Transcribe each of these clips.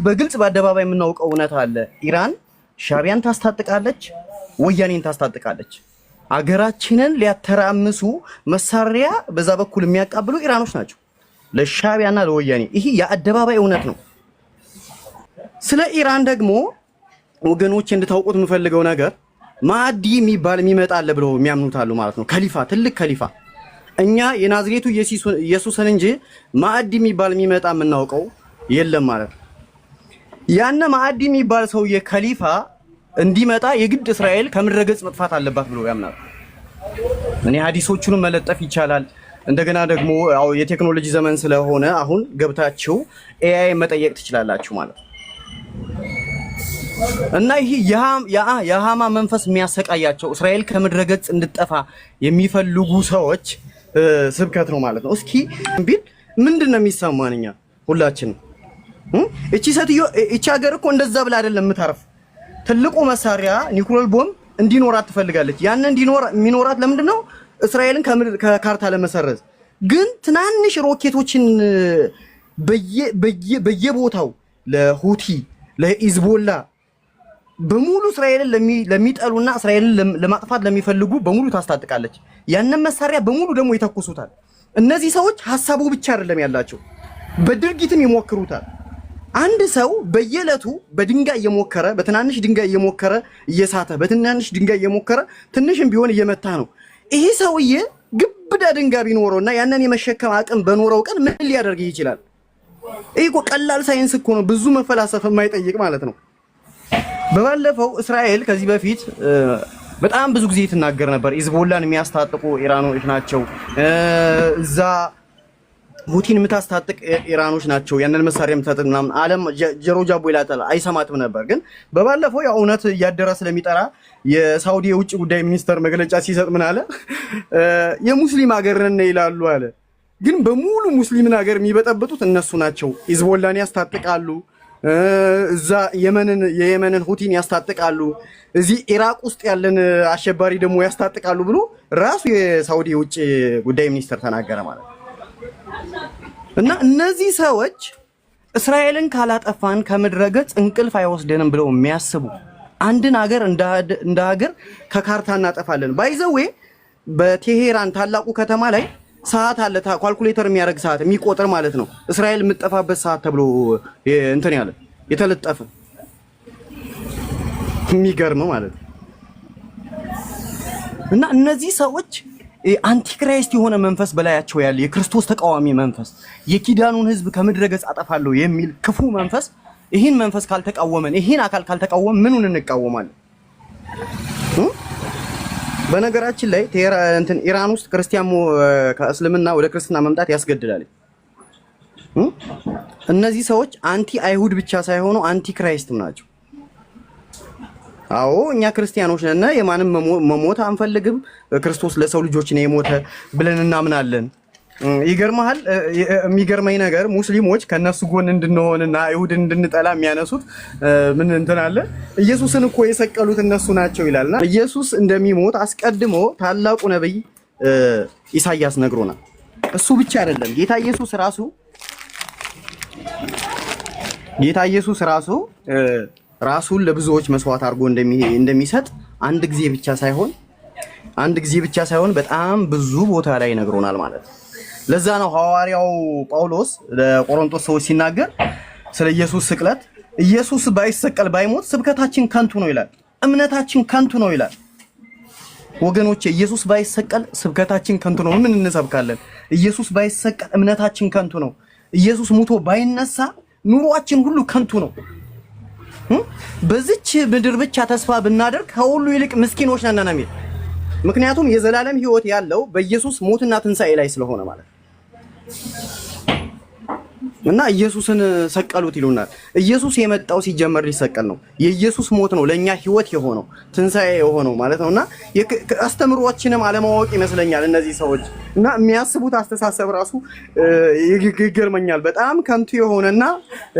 በግልጽ በአደባባይ የምናውቀው እውነት አለ። ኢራን ሻቢያን ታስታጥቃለች፣ ወያኔን ታስታጥቃለች። አገራችንን ሊያተራምሱ መሳሪያ በዛ በኩል የሚያቃብሉ ኢራኖች ናቸው ለሻቢያና ለወያኔ። ይሄ የአደባባይ እውነት ነው። ስለ ኢራን ደግሞ ወገኖች እንድታውቁት የምፈልገው ነገር ማዕዲ የሚባል የሚመጣል ብለው የሚያምኑት አሉ ማለት ነው። ከሊፋ ትልቅ ከሊፋ እኛ የናዝሬቱ ኢየሱስን እንጂ ማዕዲ የሚባል የሚመጣ የምናውቀው የለም ማለት ነው። ያነ ማዕዲ የሚባል ሰውዬ ከሊፋ እንዲመጣ የግድ እስራኤል ከምድረ ገጽ መጥፋት አለባት ብሎ ያምናል። እኔ ሐዲሶቹንም መለጠፍ ይቻላል። እንደገና ደግሞ ያው የቴክኖሎጂ ዘመን ስለሆነ አሁን ገብታችሁ ኤአይ መጠየቅ ትችላላችሁ ማለት ነው። እና ይሄ የሃማ መንፈስ የሚያሰቃያቸው እስራኤል ከምድረ ገጽ እንድትጠፋ የሚፈልጉ ሰዎች ስብከት ነው ማለት ነው። እስኪ ቢል ምንድነው የሚሰማን እኛ ሁላችንም? እቺ ሴትዮ እቺ ሀገር እኮ እንደዛ ብላ አይደለም የምታርፍ። ትልቁ መሳሪያ ኒውክሌር ቦምብ እንዲኖራት ትፈልጋለች። ያን የሚኖራት ለምንድነው? እስራኤልን ከካርታ ለመሰረዝ። ግን ትናንሽ ሮኬቶችን በየቦታው ለሁቲ ለሂዝቦላ በሙሉ እስራኤልን ለሚጠሉና እስራኤልን ለማጥፋት ለሚፈልጉ በሙሉ ታስታጥቃለች። ያንን መሳሪያ በሙሉ ደግሞ ይተኩሱታል። እነዚህ ሰዎች ሐሳቡ ብቻ አይደለም ያላቸው፣ በድርጊትም ይሞክሩታል። አንድ ሰው በየዕለቱ በድንጋይ እየሞከረ በትናንሽ ድንጋይ እየሞከረ እየሳተ በትናንሽ ድንጋይ እየሞከረ ትንሽም ቢሆን እየመታ ነው። ይሄ ሰውዬ ግብዳ ድንጋይ ቢኖረውና ያንን የመሸከም አቅም በኖረው ቀን ምን ሊያደርግ ይችላል? ይሄ እኮ ቀላል ሳይንስ እኮ ነው፣ ብዙ መፈላሰፍ የማይጠይቅ ማለት ነው። በባለፈው እስራኤል ከዚህ በፊት በጣም ብዙ ጊዜ ትናገር ነበር። ሂዝቦላን የሚያስታጥቁ ኢራኖች ናቸው፣ እዛ ሁቲን የምታስታጥቅ ኢራኖች ናቸው፣ ያንን መሳሪያ የምታጠቅ ምናምን ዓለም ጀሮ ጃቦ ይላታል፣ አይሰማትም ነበር። ግን በባለፈው ያው እውነት እያደረ ስለሚጠራ የሳውዲ የውጭ ጉዳይ ሚኒስተር መግለጫ ሲሰጥ ምን አለ? የሙስሊም ሀገር ነን ይላሉ አለ። ግን በሙሉ ሙስሊምን ሀገር የሚበጠብጡት እነሱ ናቸው። ሂዝቦላን ያስታጥቃሉ፣ እዛ የየመንን ሁቲን ያስታጥቃሉ፣ እዚህ ኢራቅ ውስጥ ያለን አሸባሪ ደግሞ ያስታጥቃሉ ብሎ ራሱ የሳውዲ የውጭ ጉዳይ ሚኒስተር ተናገረ ማለት ነው። እና እነዚህ ሰዎች እስራኤልን ካላጠፋን ከምድረ ገጽ እንቅልፍ አይወስደንም ብለው የሚያስቡ አንድን ሀገር እንደ ሀገር ከካርታ እናጠፋለን። ባይዘዌ በቴሄራን ታላቁ ከተማ ላይ ሰዓት አለ፣ ካልኩሌተር የሚያደርግ ሰዓት የሚቆጥር ማለት ነው። እስራኤል የምትጠፋበት ሰዓት ተብሎ እንትን ያለ የተለጠፈ የሚገርም ማለት ነው። እና እነዚህ ሰዎች አንቲክራይስት የሆነ መንፈስ በላያቸው ያለ የክርስቶስ ተቃዋሚ መንፈስ፣ የኪዳኑን ሕዝብ ከምድረ ገጽ አጠፋለሁ የሚል ክፉ መንፈስ፣ ይህን መንፈስ ካልተቃወመን፣ ይህን አካል ካልተቃወመን ምኑን እንቃወማለን? በነገራችን ላይ ኢራን ውስጥ ክርስቲያኑ ከእስልምና ወደ ክርስትና መምጣት ያስገድዳል። እነዚህ ሰዎች አንቲ አይሁድ ብቻ ሳይሆኑ አንቲ ክራይስትም ናቸው። አዎ እኛ ክርስቲያኖች ነን፣ የማንም መሞት አንፈልግም፣ ክርስቶስ ለሰው ልጆች ነው የሞተ ብለን እናምናለን። ይገርማል። የሚገርመኝ ነገር ሙስሊሞች ከነሱ ጎን እንድንሆንና አይሁድን እንድንጠላ የሚያነሱት ምን እንትን አለ፣ ኢየሱስን እኮ የሰቀሉት እነሱ ናቸው ይላልና ኢየሱስ እንደሚሞት አስቀድሞ ታላቁ ነብይ ኢሳይያስ ነግሮናል። እሱ ብቻ አይደለም፣ ጌታ ኢየሱስ ራሱ ራሱን ለብዙዎች መስዋዕት አድርጎ እንደሚሰጥ አንድ ጊዜ ብቻ ሳይሆን በጣም ብዙ ቦታ ላይ ነግሮናል ማለት ነው። ለዛ ነው ሐዋርያው ጳውሎስ ለቆሮንቶስ ሰዎች ሲናገር ስለ ኢየሱስ ስቅለት ኢየሱስ ባይሰቀል ባይሞት ስብከታችን ከንቱ ነው ይላል፣ እምነታችን ከንቱ ነው ይላል። ወገኖቼ ኢየሱስ ባይሰቀል ስብከታችን ከንቱ ነው። ምን እንሰብካለን? ኢየሱስ ባይሰቀል እምነታችን ከንቱ ነው። ኢየሱስ ሙቶ ባይነሳ ኑሯችን ሁሉ ከንቱ ነው። በዚች ምድር ብቻ ተስፋ ብናደርግ ከሁሉ ይልቅ ምስኪኖች ነን የሚል ምክንያቱም የዘላለም ሕይወት ያለው በኢየሱስ ሞትና ትንሣኤ ላይ ስለሆነ ማለት ነው። እና ኢየሱስን ሰቀሉት ይሉናል። ኢየሱስ የመጣው ሲጀመር ሊሰቀል ነው። የኢየሱስ ሞት ነው ለኛ ሕይወት የሆነው ትንሣኤ የሆነው ማለት ነውና አስተምሮአችንም አለማወቅ ይመስለኛል እነዚህ ሰዎች እና የሚያስቡት አስተሳሰብ ራሱ ይገርመኛል። በጣም ከንቱ የሆነና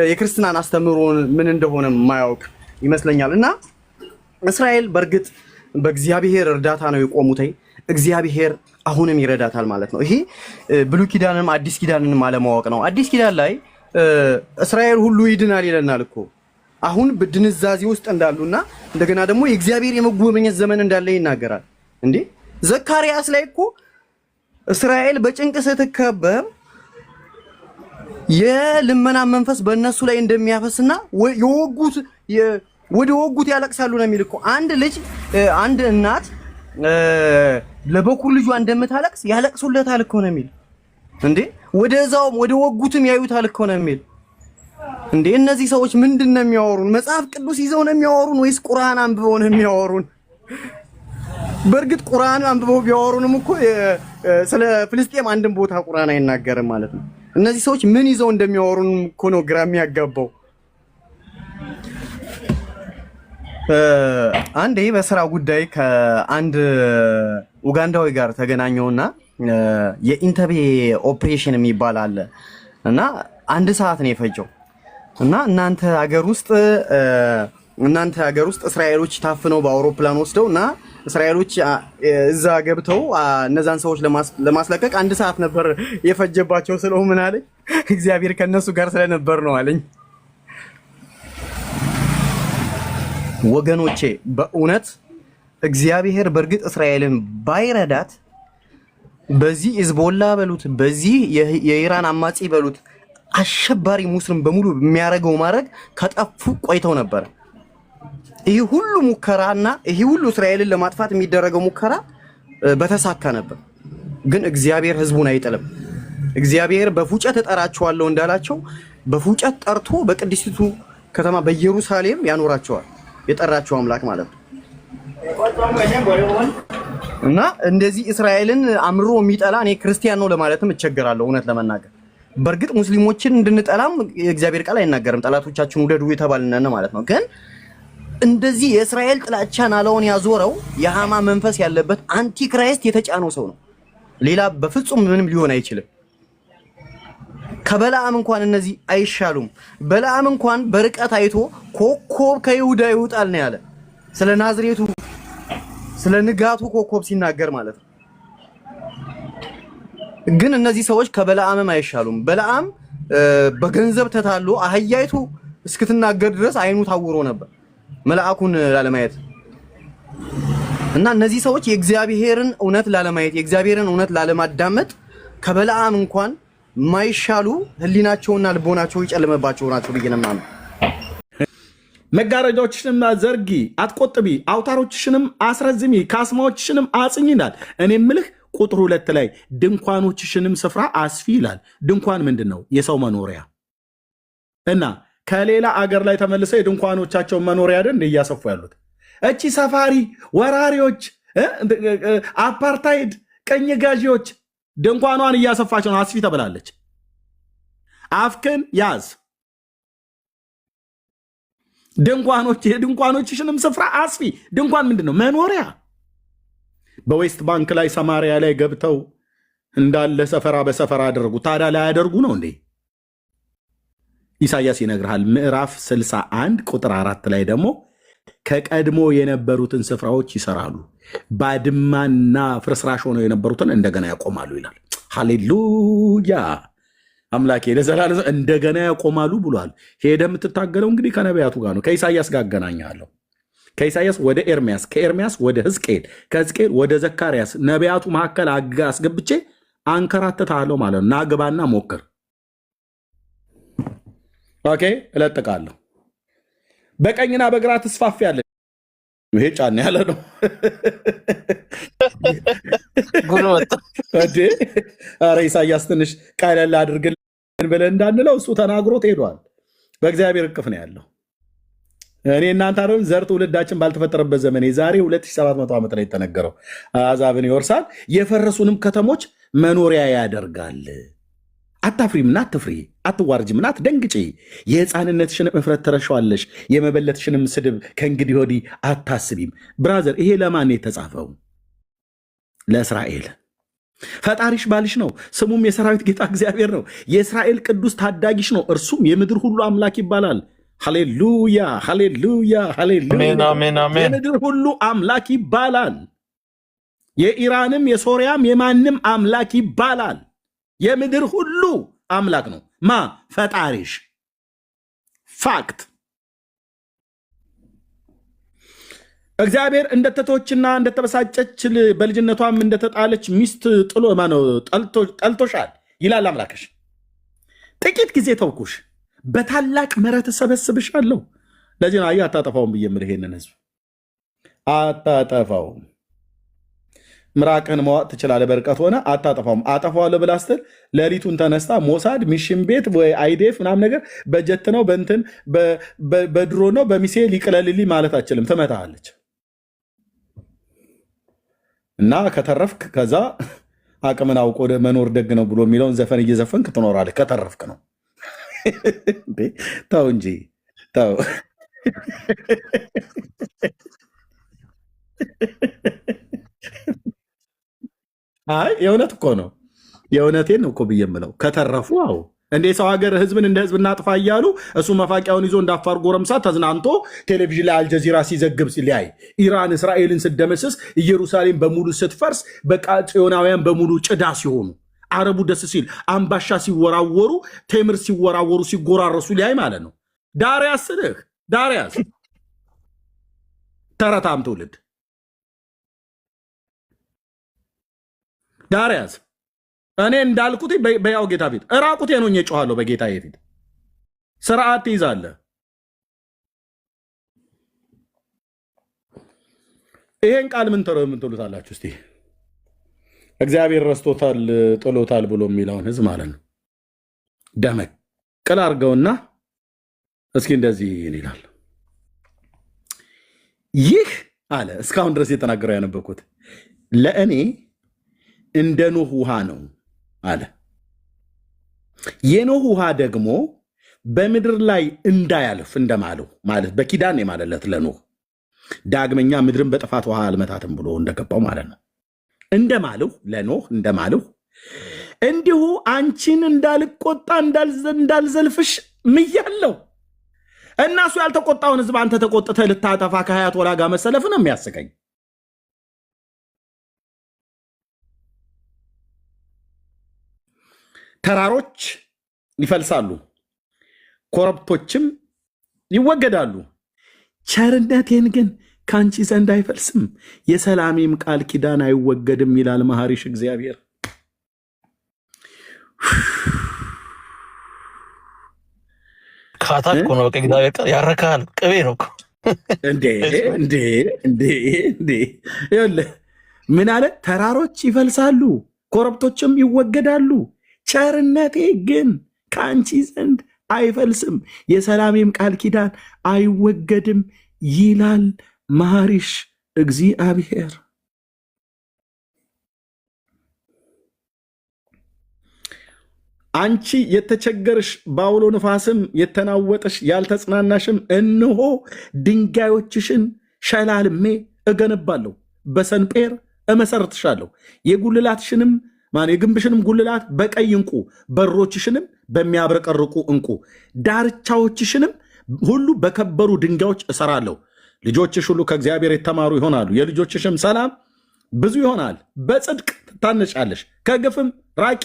የክርስትናን አስተምሮ ምን እንደሆነ የማያውቅ ይመስለኛል። እና እስራኤል በእርግጥ በእግዚአብሔር እርዳታ ነው የቆሙት። እግዚአብሔር አሁንም ይረዳታል ማለት ነው። ይሄ ብሉይ ኪዳንም አዲስ ኪዳንንም አለማወቅ ነው። አዲስ ኪዳን ላይ እስራኤል ሁሉ ይድናል ይለናል እኮ። አሁን በድንዛዜ ውስጥ እንዳሉና እንደገና ደግሞ የእግዚአብሔር የመጎብኘት ዘመን እንዳለ ይናገራል። እንዴ ዘካርያስ ላይ እኮ እስራኤል በጭንቅ ስትከበብ የልመና መንፈስ በእነሱ ላይ እንደሚያፈስና ወደ ወጉት ያለቅሳሉ ነው የሚል እኮ። አንድ ልጅ አንድ እናት ለበኩር ልጇ እንደምታለቅስ ያለቅሱለታል እኮ ነው የሚል። እንዴ ወደዛውም ወደ ወጉትም ያዩታል እኮ ነው የሚል። እንዴ እነዚህ ሰዎች ምንድነው የሚያወሩን? መጽሐፍ ቅዱስ ይዘው ነው የሚያወሩን ወይስ ቁርአን አንብበው ነው የሚያወሩን? በእርግጥ ቁርአን አንብበው ቢያወሩንም እኮ ስለ ፍልስጤም አንድም ቦታ ቁርአን አይናገርም ማለት ነው። እነዚህ ሰዎች ምን ይዘው እንደሚያወሩን እኮ ነው ግራ የሚያጋባው። አንዴ በስራ ጉዳይ ከአንድ ኡጋንዳዊ ጋር ተገናኘውና የኢንተቤ ኦፕሬሽን የሚባል አለ እና 1 ሰዓት ነው የፈጀው እና እናንተ ሀገር ውስጥ እስራኤሎች ታፍነው በአውሮፕላን ወስደውና እስራኤሎች እዛ ገብተው እነዛን ሰዎች ለማስለቀቅ 1 ሰዓት ነበር የፈጀባቸው። ስለው ምን አለኝ? እግዚአብሔር ከነሱ ጋር ስለነበር ነው አለኝ። ወገኖቼ በእውነት እግዚአብሔር በእርግጥ እስራኤልን ባይረዳት በዚህ ሂዝቦላ በሉት በዚህ የኢራን አማጺ በሉት አሸባሪ ሙስሊም በሙሉ የሚያረገው ማድረግ ከጠፉ ቆይተው ነበር። ይሄ ሁሉ ሙከራና ይሄ ሁሉ እስራኤልን ለማጥፋት የሚደረገው ሙከራ በተሳካ ነበር። ግን እግዚአብሔር ህዝቡን አይጥልም። እግዚአብሔር በፉጨት እጠራቸዋለሁ እንዳላቸው በፉጨት ጠርቶ በቅድስቲቱ ከተማ በኢየሩሳሌም ያኖራቸዋል። የጠራቸው አምላክ ማለት ነው። እና እንደዚህ እስራኤልን አምሮ የሚጠላ እኔ ክርስቲያን ነው ለማለትም እቸገራለሁ እውነት ለመናገር። በእርግጥ ሙስሊሞችን እንድንጠላም የእግዚአብሔር ቃል አይናገርም። ጠላቶቻችን ውደዱ የተባልነን ማለት ነው። ግን እንደዚህ የእስራኤል ጥላቻን አለውን ያዞረው የሃማ መንፈስ ያለበት አንቲክራይስት የተጫነው ሰው ነው። ሌላ በፍጹም ምንም ሊሆን አይችልም። ከበላም እንኳን እነዚህ አይሻሉም። በላም እንኳን በርቀት አይቶ ኮኮብ ከይሁዳ ይውጣል ነው ያለ። ስለ ናዝሬቱ ስለ ንጋቱ ኮኮብ ሲናገር ማለት ነው። ግን እነዚህ ሰዎች ከበላአምም አይሻሉም። በላአም በገንዘብ ተታሎ አህያይቱ እስክትናገር ድረስ አይኑ ታውሮ ነበር መልአኩን ላለማየት። እና እነዚህ ሰዎች የእግዚአብሔርን እውነት ላለማየት የእግዚአብሔርን እውነት ላለማዳመጥ ከበላአም እንኳን ማይሻሉ ህሊናቸውና ልቦናቸው ይጨልመባቸው ናቸው ብዬ ነው የማምነው። መጋረጃዎችሽንም ዘርጊ አትቆጥቢ፣ አውታሮችሽንም አስረዝሚ፣ ካስማዎችሽንም አጽኝ ይላል። እኔ ምልህ ቁጥር 2 ላይ ድንኳኖችሽንም ስፍራ አስፊ ይላል። ድንኳን ምንድን ነው? የሰው መኖሪያ እና ከሌላ አገር ላይ ተመልሰው የድንኳኖቻቸውን መኖሪያ አይደል እያሰፉ ያሉት። እቺ ሰፋሪ ወራሪዎች፣ አፓርታይድ ቀኝ ጋዢዎች ድንኳኗን እያሰፋች ነው። አስፊ ተብላለች። አፍክን ያዝ። የድንኳኖችሽንም ስፍራ አስፊ። ድንኳን ምንድን ነው? መኖሪያ። በዌስት ባንክ ላይ ሰማሪያ ላይ ገብተው እንዳለ ሰፈራ በሰፈራ አደረጉ። ታዲያ ላይ ያደርጉ ነው እንዴ? ኢሳያስ ይነግርሃል። ምዕራፍ 61 ቁጥር 4 ላይ ደግሞ ከቀድሞ የነበሩትን ስፍራዎች ይሰራሉ፣ ባድማና ፍርስራሽ ሆነው የነበሩትን እንደገና ያቆማሉ ይላል። ሃሌሉያ! አምላኬ ለዘላለም እንደገና ያቆማሉ ብሏል። ሄደ የምትታገለው እንግዲህ ከነቢያቱ ጋር ነው። ከኢሳያስ ጋር አገናኛለሁ። ከኢሳያስ ወደ ኤርሚያስ፣ ከኤርሚያስ ወደ ሕዝቅኤል፣ ከሕዝቅኤል ወደ ዘካርያስ ነቢያቱ መካከል አስገብቼ አንከራተታለሁ ማለት ነው። ናግባና ሞክር። ኦኬ፣ እለጥቃለሁ። በቀኝና በግራ ትስፋፊያለሽ። ይሄ ጫና ያለ ነው። ኧረ ኢሳያስ ትንሽ ቀለል አድርግልን ብለን እንዳንለው እሱ ተናግሮት ሄዷል። በእግዚአብሔር እቅፍ ነው ያለው። እኔ እናንተ አይደል ዘር ትውልዳችን ባልተፈጠረበት ዘመን የዛሬ 2700 ዓመት ላይ የተነገረው አሕዛብን ይወርሳል፣ የፈረሱንም ከተሞች መኖሪያ ያደርጋል። አታፍሪምና አትፍሪ፣ አትዋርጅምና አትደንግጪ። የሕፃንነትሽን እፍረት ትረሻዋለሽ፣ የመበለትሽንም ስድብ ከእንግዲህ ወዲህ አታስቢም። ብራዘር፣ ይሄ ለማን የተጻፈው? ለእስራኤል። ፈጣሪሽ ባልሽ ነው፣ ስሙም የሰራዊት ጌታ እግዚአብሔር ነው። የእስራኤል ቅዱስ ታዳጊሽ ነው፣ እርሱም የምድር ሁሉ አምላክ ይባላል። ሃሌሉያ፣ ሃሌሉያ፣ ሃሌሉያ። የምድር ሁሉ አምላክ ይባላል። የኢራንም የሶሪያም የማንም አምላክ ይባላል። የምድር ሁሉ አምላክ ነው። ማ ፈጣሪሽ። ፋክት እግዚአብሔር እንደተተወችና እንደተበሳጨች በልጅነቷም እንደተጣለች ሚስት ጥሎ ማነው ጠልቶሻል ይላል አምላክሽ። ጥቂት ጊዜ ተውኩሽ፣ በታላቅ ምሕረት እሰበስብሻለሁ። ለዚህ ነው አታጠፋውም ብዬ የምልህ ይሄንን ህዝብ አታጠፋውም። ምራቅህን መዋጥ ትችላለህ፣ በርቀት ሆነ አታጠፋውም። አጠፋዋለሁ ብላ ስትል ሌሊቱን ተነስታ ሞሳድ ሚሽን ቤት ወይ አይዴፍ ምናምን ነገር በጀት ነው በእንትን በድሮ ነው በሚሳኤል ይቅለልልኝ ማለት አችልም፣ ትመታሃለች። እና ከተረፍክ ከዛ አቅምን አውቆ መኖር ደግ ነው ብሎ የሚለውን ዘፈን እየዘፈንክ ትኖራለህ። ከተረፍክ ነው። ተው እንጂ ተው። አይ የእውነት እኮ ነው። የእውነቴን ነው እኮ ብዬ የምለው ከተረፉ። አዎ እንደ ሰው ሀገር ህዝብን እንደ ህዝብ እናጥፋ እያሉ እሱ መፋቂያውን ይዞ እንዳፋር ጎረምሳ ተዝናንቶ ቴሌቪዥን ላይ አልጀዚራ ሲዘግብ ሊያይ ኢራን እስራኤልን ስትደመስስ ኢየሩሳሌም በሙሉ ስትፈርስ በቃ ጽዮናውያን በሙሉ ጭዳ ሲሆኑ አረቡ ደስ ሲል አምባሻ ሲወራወሩ ቴምር ሲወራወሩ ሲጎራረሱ ሊያይ ማለት ነው። ዳርያስ ስልህ ዳርያስ ተረታም ትውልድ ዳርያስ እኔ እንዳልኩት በያው ጌታ ፊት እራቁቴ ነው ጮኋለሁ። በጌታ ፊት ስርዓት ትይዛለህ። ይሄን ቃል ምን ትሉታላችሁ? እስቲ እግዚአብሔር ረስቶታል ጥሎታል ብሎ የሚለውን ህዝብ ማለት ነው። ደመቅል አድርገውና እስኪ እንደዚህ ይላል። ይህ አለ እስካሁን ድረስ የተናገረው ያነበኩት ለእኔ እንደ ኖህ ውሃ ነው አለ። የኖህ ውሃ ደግሞ በምድር ላይ እንዳያልፍ እንደማለው ማለት በኪዳን የማለለት ለኖህ ዳግመኛ ምድርን በጥፋት ውሃ አልመታትም ብሎ እንደገባው ማለት ነው። እንደማለው ለኖህ እንደማለው እንዲሁ አንቺን እንዳልቆጣ እንዳልዘልፍሽ ምያለው። እናሱ ያልተቆጣውን ህዝብ አንተ ተቆጥተህ ልታጠፋ ከሀያት ወላ ጋር መሰለፍ ነው የሚያስቀኝ። ተራሮች ይፈልሳሉ፣ ኮረብቶችም ይወገዳሉ፣ ቸርነቴን ግን ከአንቺ ዘንድ አይፈልስም፣ የሰላሜም ቃል ኪዳን አይወገድም ይላል መሐሪሽ እግዚአብሔር። ካታች እኮ ነው በቃ እግዚአብሔር ቃል ያረካል። ቅቤ ነው እኮ ምን አለ? ተራሮች ይፈልሳሉ፣ ኮረብቶችም ይወገዳሉ፣ ቸርነቴ ግን ከአንቺ ዘንድ አይፈልስም፣ የሰላሜም ቃል ኪዳን አይወገድም ይላል መሐሪሽ እግዚአብሔር። አንቺ የተቸገርሽ በአውሎ ነፋስም የተናወጠሽ ያልተጽናናሽም፣ እነሆ ድንጋዮችሽን ሸላልሜ እገነባለሁ፣ በሰንጴር እመሰርትሻለሁ፣ የጉልላትሽንም የግንብሽንም ጉልላት በቀይ እንቁ፣ በሮችሽንም በሚያብረቀርቁ እንቁ፣ ዳርቻዎችሽንም ሁሉ በከበሩ ድንጋዮች እሰራለሁ። ልጆችሽ ሁሉ ከእግዚአብሔር የተማሩ ይሆናሉ፣ የልጆችሽም ሰላም ብዙ ይሆናል። በጽድቅ ትታነጫለሽ፣ ከግፍም ራቂ፣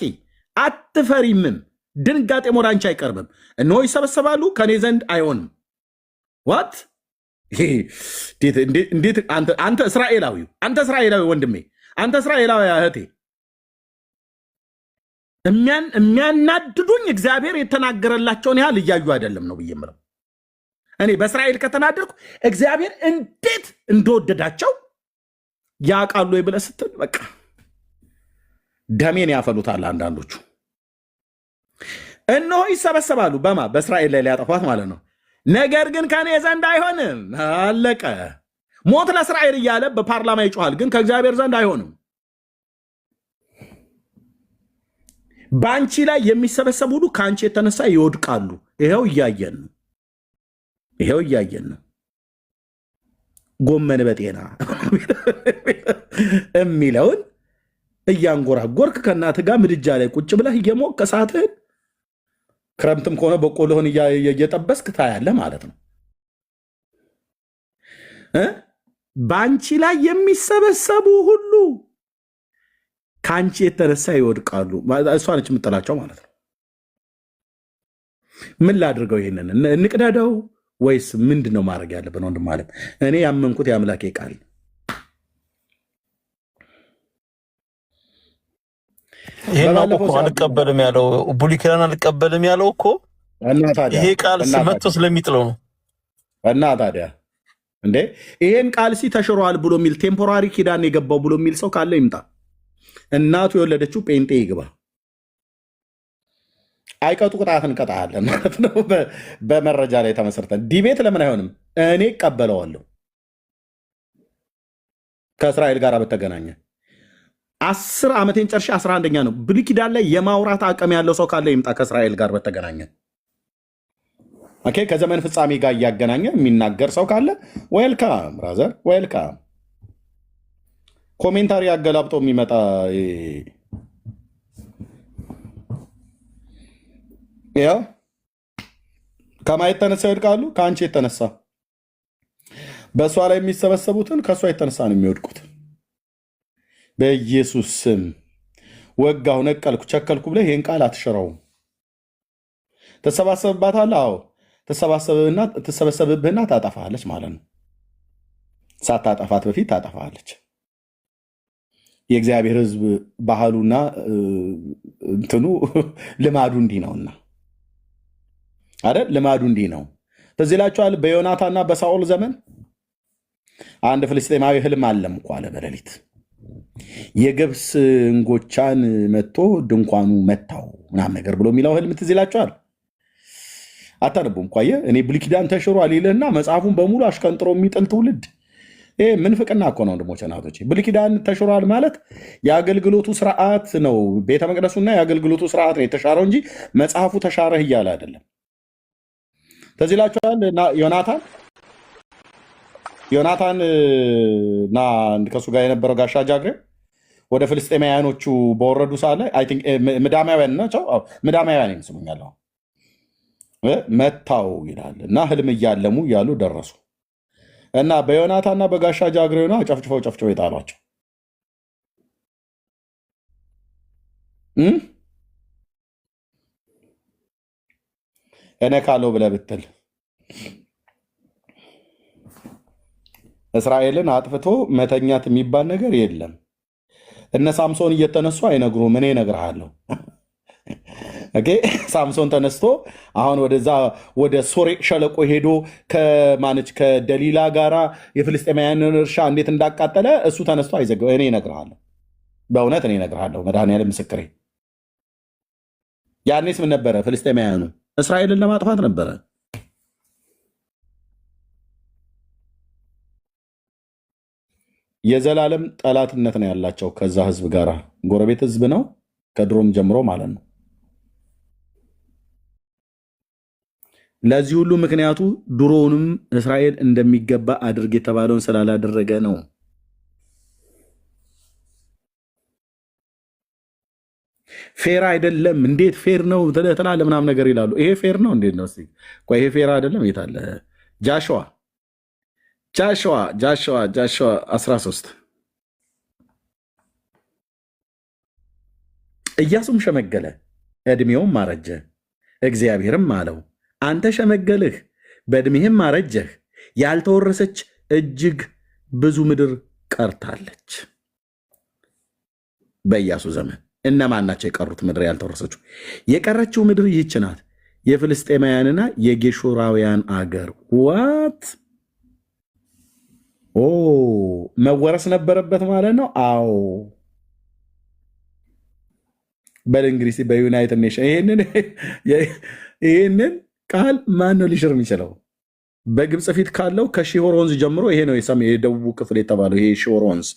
አትፈሪምም። ድንጋጤም ወደ አንቺ አይቀርብም። እነሆ ይሰበሰባሉ፣ ከእኔ ዘንድ አይሆንም። ዋት እንዴት! አንተ እስራኤላዊው፣ አንተ እስራኤላዊ ወንድሜ፣ አንተ እስራኤላዊ እህቴ፣ የሚያናድዱኝ እግዚአብሔር የተናገረላቸውን ያህል እያዩ አይደለም ነው ብዬ የምለው። እኔ በእስራኤል ከተናደድኩ እግዚአብሔር እንዴት እንደወደዳቸው ያውቃሉ ብለህ ስትል በቃ ደሜን ያፈሉታል አንዳንዶቹ። እነሆ ይሰበሰባሉ፣ በእስራኤል ላይ ሊያጠፏት ማለት ነው። ነገር ግን ከእኔ ዘንድ አይሆንም። አለቀ። ሞት ለእስራኤል እያለ በፓርላማ ይጮሃል፣ ግን ከእግዚአብሔር ዘንድ አይሆንም። በአንቺ ላይ የሚሰበሰቡ ሁሉ ከአንቺ የተነሳ ይወድቃሉ። ይኸው እያየን ነው። ይኸው እያየን ነው። ጎመን በጤና የሚለውን እያንጎራጎርክ ከእናትህ ጋር ምድጃ ላይ ቁጭ ብለህ እየሞቅ ከሰዓትህን ክረምትም ከሆነ በቆሎህን እየጠበስክ ታያለህ ማለት ነው። በአንቺ ላይ የሚሰበሰቡ ሁሉ ከአንቺ የተነሳ ይወድቃሉ። እሷ ነች የምጥላቸው ማለት ነው። ምን ላድርገው? ይሄንን እንቅደደው ወይስ ምንድነው ማድረግ ያለብን? ወንድም ማለት እኔ ያመንኩት የአምላኬ ቃል ይሄን እኮ አልቀበልም ያለው ብሉይ ኪዳን አልቀበልም ያለው እኮ ይሄ ቃል መጥቶ ስለሚጥለው ነው። እና ታዲያ እንዴ ይሄን ቃል ተሽሯል ብሎ የሚል ቴምፖራሪ ኪዳን የገባው ብሎ የሚል ሰው ካለ ይምጣ። እናቱ የወለደችው ጴንጤ ይግባ። አይቀጡ ቅጣት እንቀጣለን ማለት ነው። በመረጃ ላይ ተመሰርተን ዲቤት ለምን አይሆንም? እኔ እቀበለዋለሁ። ከእስራኤል ጋር በተገናኘ 10 ዓመቴን ጨርሼ 11ኛ ነው። ብሉይ ኪዳን ላይ የማውራት አቅም ያለው ሰው ካለ ይምጣ። ከእስራኤል ጋር በተገናኘ ኦኬ፣ ከዘመን ፍጻሜ ጋር እያገናኘ የሚናገር ሰው ካለ ዌልካም ብራዘር ዌልካም። ኮሜንታሪ አገላብጦ የሚመጣ ያው ከማ የተነሳ ይወድቃሉ። ከአንቺ የተነሳ በእሷ ላይ የሚሰበሰቡትን ከእሷ የተነሳ ነው የሚወድቁት። በኢየሱስ ስም ወጋሁ፣ ነቀልኩ፣ ቸከልኩ ብለህ ይህን ቃል አትሽረውም። ትሰባሰብባታለህ። አዎ ትሰበሰብብህና ታጠፋለች ማለት ነው። ሳታጠፋት በፊት ታጠፋለች። የእግዚአብሔር ሕዝብ ባህሉና እንትኑ ልማዱ እንዲህ ነውና አይደል? ልማዱ እንዲህ ነው። ትዝ ይላችኋል በዮናታንና በሳኦል ዘመን አንድ ፍልስጤማዊ ህልም አለም እኮ አለ በሌሊት የገብስ እንጎቻን መጥቶ ድንኳኑ መታው ምናምን ነገር ብሎ የሚለው ህልም ትዝ ይላችኋል። አታነቡም እኮ አየህ። እኔ ብሉይ ኪዳን ተሽሯል ይልህና መጽሐፉን በሙሉ አሽቀንጥሮ የሚጥል ትውልድ ይሄ ምንፍቅና እኮ ነው ወንድሞቼ እናቶቼ። ብሉይ ኪዳን ተሽሯል ማለት የአገልግሎቱ ስርዓት ነው። ቤተ መቅደሱና የአገልግሎቱ ስርዓት ነው የተሻረው እንጂ መጽሐፉ ተሻረህ እያለ አይደለም። ትዝ ይላችኋል ዮናታን እና ከሱ ጋር የነበረው ጋሻ ጃግሬው ወደ ፍልስጤማውያኖቹ በወረዱ ሰዓት ላይ አይ ቲንክ ምዳማውያን ናቸው። ምዳማውያን ይመስሉኛል። መታው ይላል እና ህልም እያለሙ እያሉ ደረሱ እና በዮናታንና በጋሻ ጃግሬው ጨፍጭፈው የጣሏቸው። እኔ ካለው ብለህ ብትል እስራኤልን አጥፍቶ መተኛት የሚባል ነገር የለም። እነ ሳምሶን እየተነሱ አይነግሩም። እኔ እነግርሃለሁ። ሳምሶን ተነስቶ አሁን ወደዛ ወደ ሶሬቅ ሸለቆ ሄዶ ከደሊላ ጋራ የፍልስጤማውያንን እርሻ እንዴት እንዳቃጠለ እሱ ተነስቶ አይዘግብ። እኔ እነግርሃለሁ፣ በእውነት እኔ እነግርሃለሁ። መድኃኒዓለም ምስክሬ። ያኔስ ምን ነበረ? ፍልስጤማውያኑ እስራኤልን ለማጥፋት ነበረ። የዘላለም ጠላትነት ነው ያላቸው ከዛ ህዝብ ጋር። ጎረቤት ህዝብ ነው ከድሮም ጀምሮ ማለት ነው። ለዚህ ሁሉ ምክንያቱ ድሮውንም እስራኤል እንደሚገባ አድርግ የተባለውን ስላላደረገ ነው። ፌር አይደለም። እንዴት ፌር ነው ትላለህ ምናምን ነገር ይላሉ። ይሄ ፌር ነው እንዴት ነው? ይሄ ፌር አይደለም። የት አለ ጃሽዋ 13 ኢያሱም ሸመገለ፣ ዕድሜውም አረጀ። እግዚአብሔርም አለው አንተ ሸመገልህ፣ በዕድሜህም አረጀህ፣ ያልተወረሰች እጅግ ብዙ ምድር ቀርታለች። በኢያሱ ዘመን እነማን ናቸው የቀሩት? ምድር ያልተወረሰችው የቀረችው ምድር ይህች ናት፣ የፍልስጤማውያንና የጌሹራውያን አገር። ዋት መወረስ ነበረበት ማለት ነው። አዎ በል እንግዲህ በዩናይትድ ኔሽን ይህንን ቃል ማን ነው ሊሽር የሚችለው? በግብፅ ፊት ካለው ከሺሆር ወንዝ ጀምሮ ይሄ ነው የደቡቡ ክፍል የተባለው ይሄ ሺሆር ወንዝ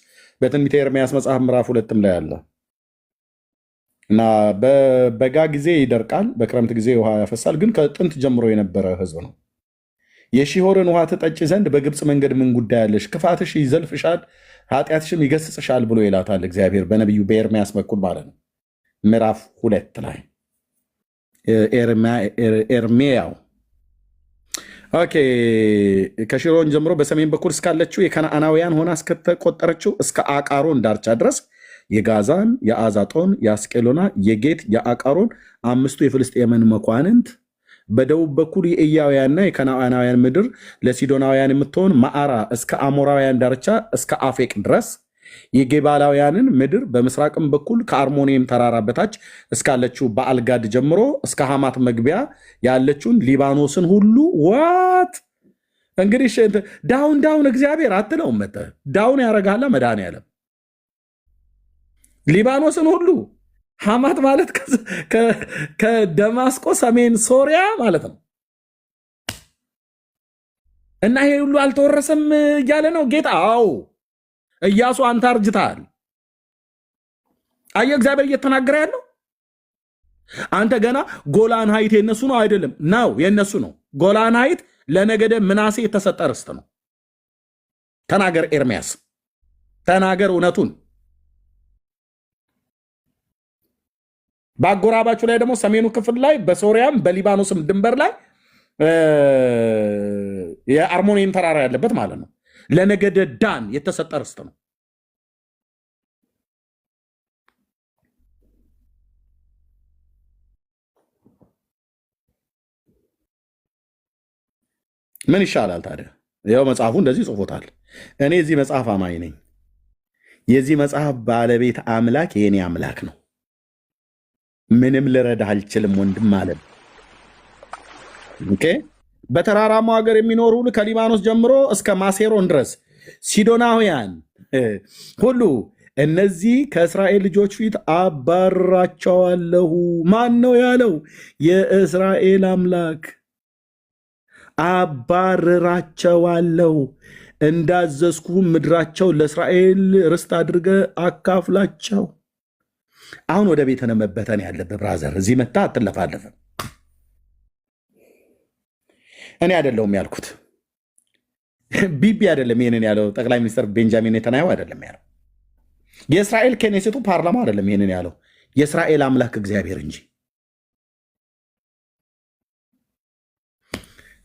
በትንቢተ ኤርምያስ መጽሐፍ ምዕራፍ 2 ላይ አለ እና በበጋ ጊዜ ይደርቃል፣ በክረምት ጊዜ ውሃ ያፈሳል። ግን ከጥንት ጀምሮ የነበረ ህዝብ ነው። የሺሆርን ውሃ ትጠጪ ዘንድ በግብፅ መንገድ ምን ጉዳይ አለሽ? ክፋትሽ ይዘልፍሻል፣ ኃጢአትሽም ይገስጽሻል ብሎ ይላታል እግዚአብሔር በነቢዩ በኤርምያስ በኩል ማለት ነው። ምዕራፍ 2 ላይ ኤርሜያው ከሺሮን ጀምሮ በሰሜን በኩል እስካለችው የከነዓናውያን ሆና እስከተቆጠረችው እስከ አቃሮን ዳርቻ ድረስ የጋዛን፣ የአዛጦን፣ የአስቄሎና፣ የጌት፣ የአቃሮን 5ቱ የፍልስጤምን መኳንንት በደቡብ በኩል የኢያውያንና የከነዓናውያን ምድር ለሲዶናውያን የምትሆን ማዕራ እስከ አሞራውያን ዳርቻ እስከ አፌቅ ድረስ የጌባላውያንን ምድር በምስራቅም በኩል ከአርሞኒየም ተራራ በታች እስካለችው በአልጋድ ጀምሮ እስከ ሐማት መግቢያ ያለችውን ሊባኖስን ሁሉ ዋት እንግዲህ ዳውን እግዚአብሔር አትለውም። ዳውን ያረጋላ መድኃኔዓለም ሊባኖስን ሁሉ ሐማት ማለት ከደማስቆ ሰሜን ሶሪያ ማለት ነው። እና ይሄ ሁሉ አልተወረሰም እያለ ነው ጌታ። አዎ ኢያሱ አንተ አርጅተሃል። አየህ እግዚአብሔር እየተናገረ ያለው አንተ ገና ጎላን ሀይት የነሱ ነው አይደለም ነው የነሱ ነው። ጎላን ሀይት ለነገደ ምናሴ የተሰጠ ርስት ነው። ተናገር ኤርሚያስ ተናገር እውነቱን። በአጎራባችሁ ላይ ደግሞ ሰሜኑ ክፍል ላይ በሶሪያም በሊባኖስም ድንበር ላይ የአርሞኒየም ተራራ ያለበት ማለት ነው ለነገደ ዳን የተሰጠ ርስት ነው። ምን ይሻላል ታዲያ? ያው መጽሐፉ እንደዚህ ጽፎታል። እኔ የዚህ መጽሐፍ አማኝ ነኝ። የዚህ መጽሐፍ ባለቤት አምላክ የኔ አምላክ ነው። ምንም ልረዳህ አልችልም ወንድም አለም። ኦኬ። በተራራማው ሀገር የሚኖሩ ሁሉ ከሊባኖስ ጀምሮ እስከ ማሴሮን ድረስ ሲዶናውያን ሁሉ እነዚህ ከእስራኤል ልጆች ፊት አባርራቸዋለሁ። ማን ነው ያለው? የእስራኤል አምላክ። አባርራቸዋለሁ እንዳዘዝኩ ምድራቸው ለእስራኤል ርስት አድርገ አካፍላቸው። አሁን ወደ ቤተ መበተን ያለብህ ብራዘር፣ እዚህ መታ አትለፋለፍም። እኔ አይደለሁም ያልኩት፣ ቢቢ አይደለም ይህንን ያለው፣ ጠቅላይ ሚኒስትር ቤንጃሚን ኔታንያሁ አይደለም ያለው፣ የእስራኤል ኬኔሴቱ ፓርላማ አይደለም ይህንን ያለው፣ የእስራኤል አምላክ እግዚአብሔር እንጂ።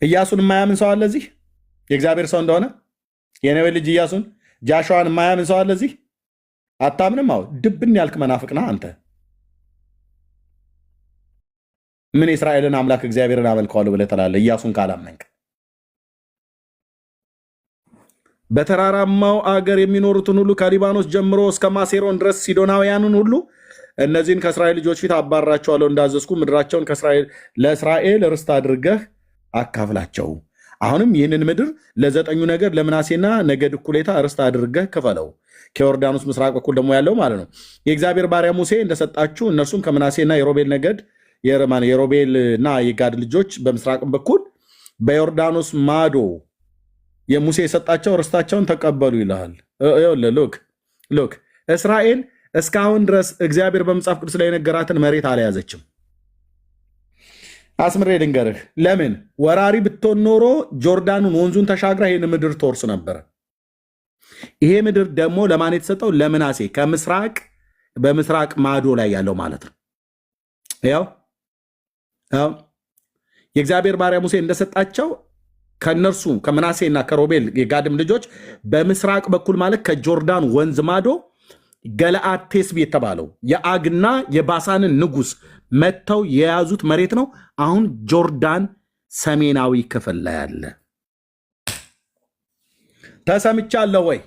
ኢያሱን የማያምን ሰው አለ እዚህ? የእግዚአብሔር ሰው እንደሆነ የነዌ ልጅ ኢያሱን ጃሸዋን የማያምን ሰው አለ እዚህ? አታምንም? አዎ ድብን ያልክ መናፍቅና አንተ ምን የእስራኤልን አምላክ እግዚአብሔርን አመልከዋለሁ ብለህ ትላለህ ኢያሱን ካላመንክ? በተራራማው አገር የሚኖሩትን ሁሉ ከሊባኖስ ጀምሮ እስከ ማሴሮን ድረስ ሲዶናውያንን ሁሉ እነዚህን ከእስራኤል ልጆች ፊት አባራቸዋለሁ እንዳዘዝኩ ምድራቸውን ለእስራኤል ርስት አድርገህ አካፍላቸው። አሁንም ይህንን ምድር ለዘጠኙ ነገድ ለምናሴና ነገድ እኩሌታ ርስት አድርገህ ክፈለው። ከዮርዳኖስ ምስራቅ በኩል ደግሞ ያለው ማለት ነው። የእግዚአብሔር ባሪያ ሙሴ እንደሰጣችሁ እነርሱም ከምናሴና የሮቤል ነገድ የሮቤልና የጋድ ልጆች በምስራቅም በኩል በዮርዳኖስ ማዶ የሙሴ የሰጣቸው ርስታቸውን ተቀበሉ ይልሃል። ሉክ እስራኤል እስካሁን ድረስ እግዚአብሔር በመጽሐፍ ቅዱስ ላይ የነገራትን መሬት አልያዘችም። አስምሬ ልንገርህ፣ ለምን ወራሪ ብትሆን ኖሮ ጆርዳኑን ወንዙን ተሻግራ ይህን ምድር ትወርስ ነበረ። ይሄ ምድር ደግሞ ለማን የተሰጠው? ለምናሴ ከምስራቅ በምስራቅ ማዶ ላይ ያለው ማለት ነው። ያው የእግዚአብሔር ባሪያ ሙሴ እንደሰጣቸው ከነርሱ ከምናሴና ከሮቤል የጋድም ልጆች በምስራቅ በኩል ማለት ከጆርዳን ወንዝ ማዶ ገለአድ ቴስቢ የተባለው የአግና የባሳንን ንጉሥ መጥተው የያዙት መሬት ነው። አሁን ጆርዳን ሰሜናዊ ክፍል ላይ አለ። ተሰምቻለሁ ወይ?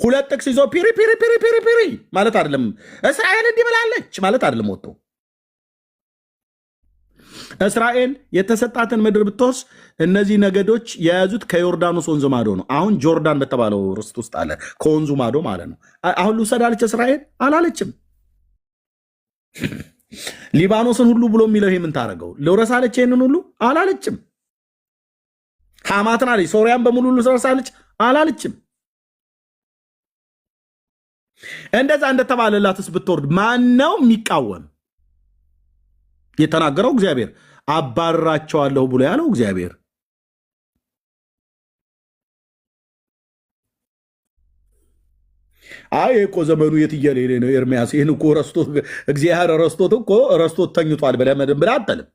ሁለት ጥቅስ ይዞ ፒሪ ፒሪ ፒሪ ፒሪ ፒሪ ማለት አይደለም። እስራኤል እንዲህ ብላለች ማለት አይደለም። ወጥቶ እስራኤል የተሰጣትን ምድር ብትወርስ እነዚህ ነገዶች የያዙት ከዮርዳኖስ ወንዝ ማዶ ነው። አሁን ጆርዳን በተባለው ርስት ውስጥ አለ፣ ከወንዙ ማዶ ማለት ነው። አሁን ልውሰድ አለች እስራኤል? አላለችም። ሊባኖስን ሁሉ ብሎ የሚለው ይሄ ምን ታደርገው? ልውረስ አለች? ይህንን ሁሉ አላለችም። ሐማትን አለች፣ ሶሪያን በሙሉ ልውረስ አለች? አላለችም። እንደዛ እንደተባለላትስ ብትወርድ ማን ነው የሚቃወም? የተናገረው እግዚአብሔር። አባርራቸዋለሁ ብሎ ያለው እግዚአብሔር። አይ እኮ ዘመኑ የትየሌሌ ነው ኤርሚያስ፣ ይህን እኮ ረስቶት እግዚአብሔር ረስቶት ተኝቷል ብለህ መድብለህ አትልም።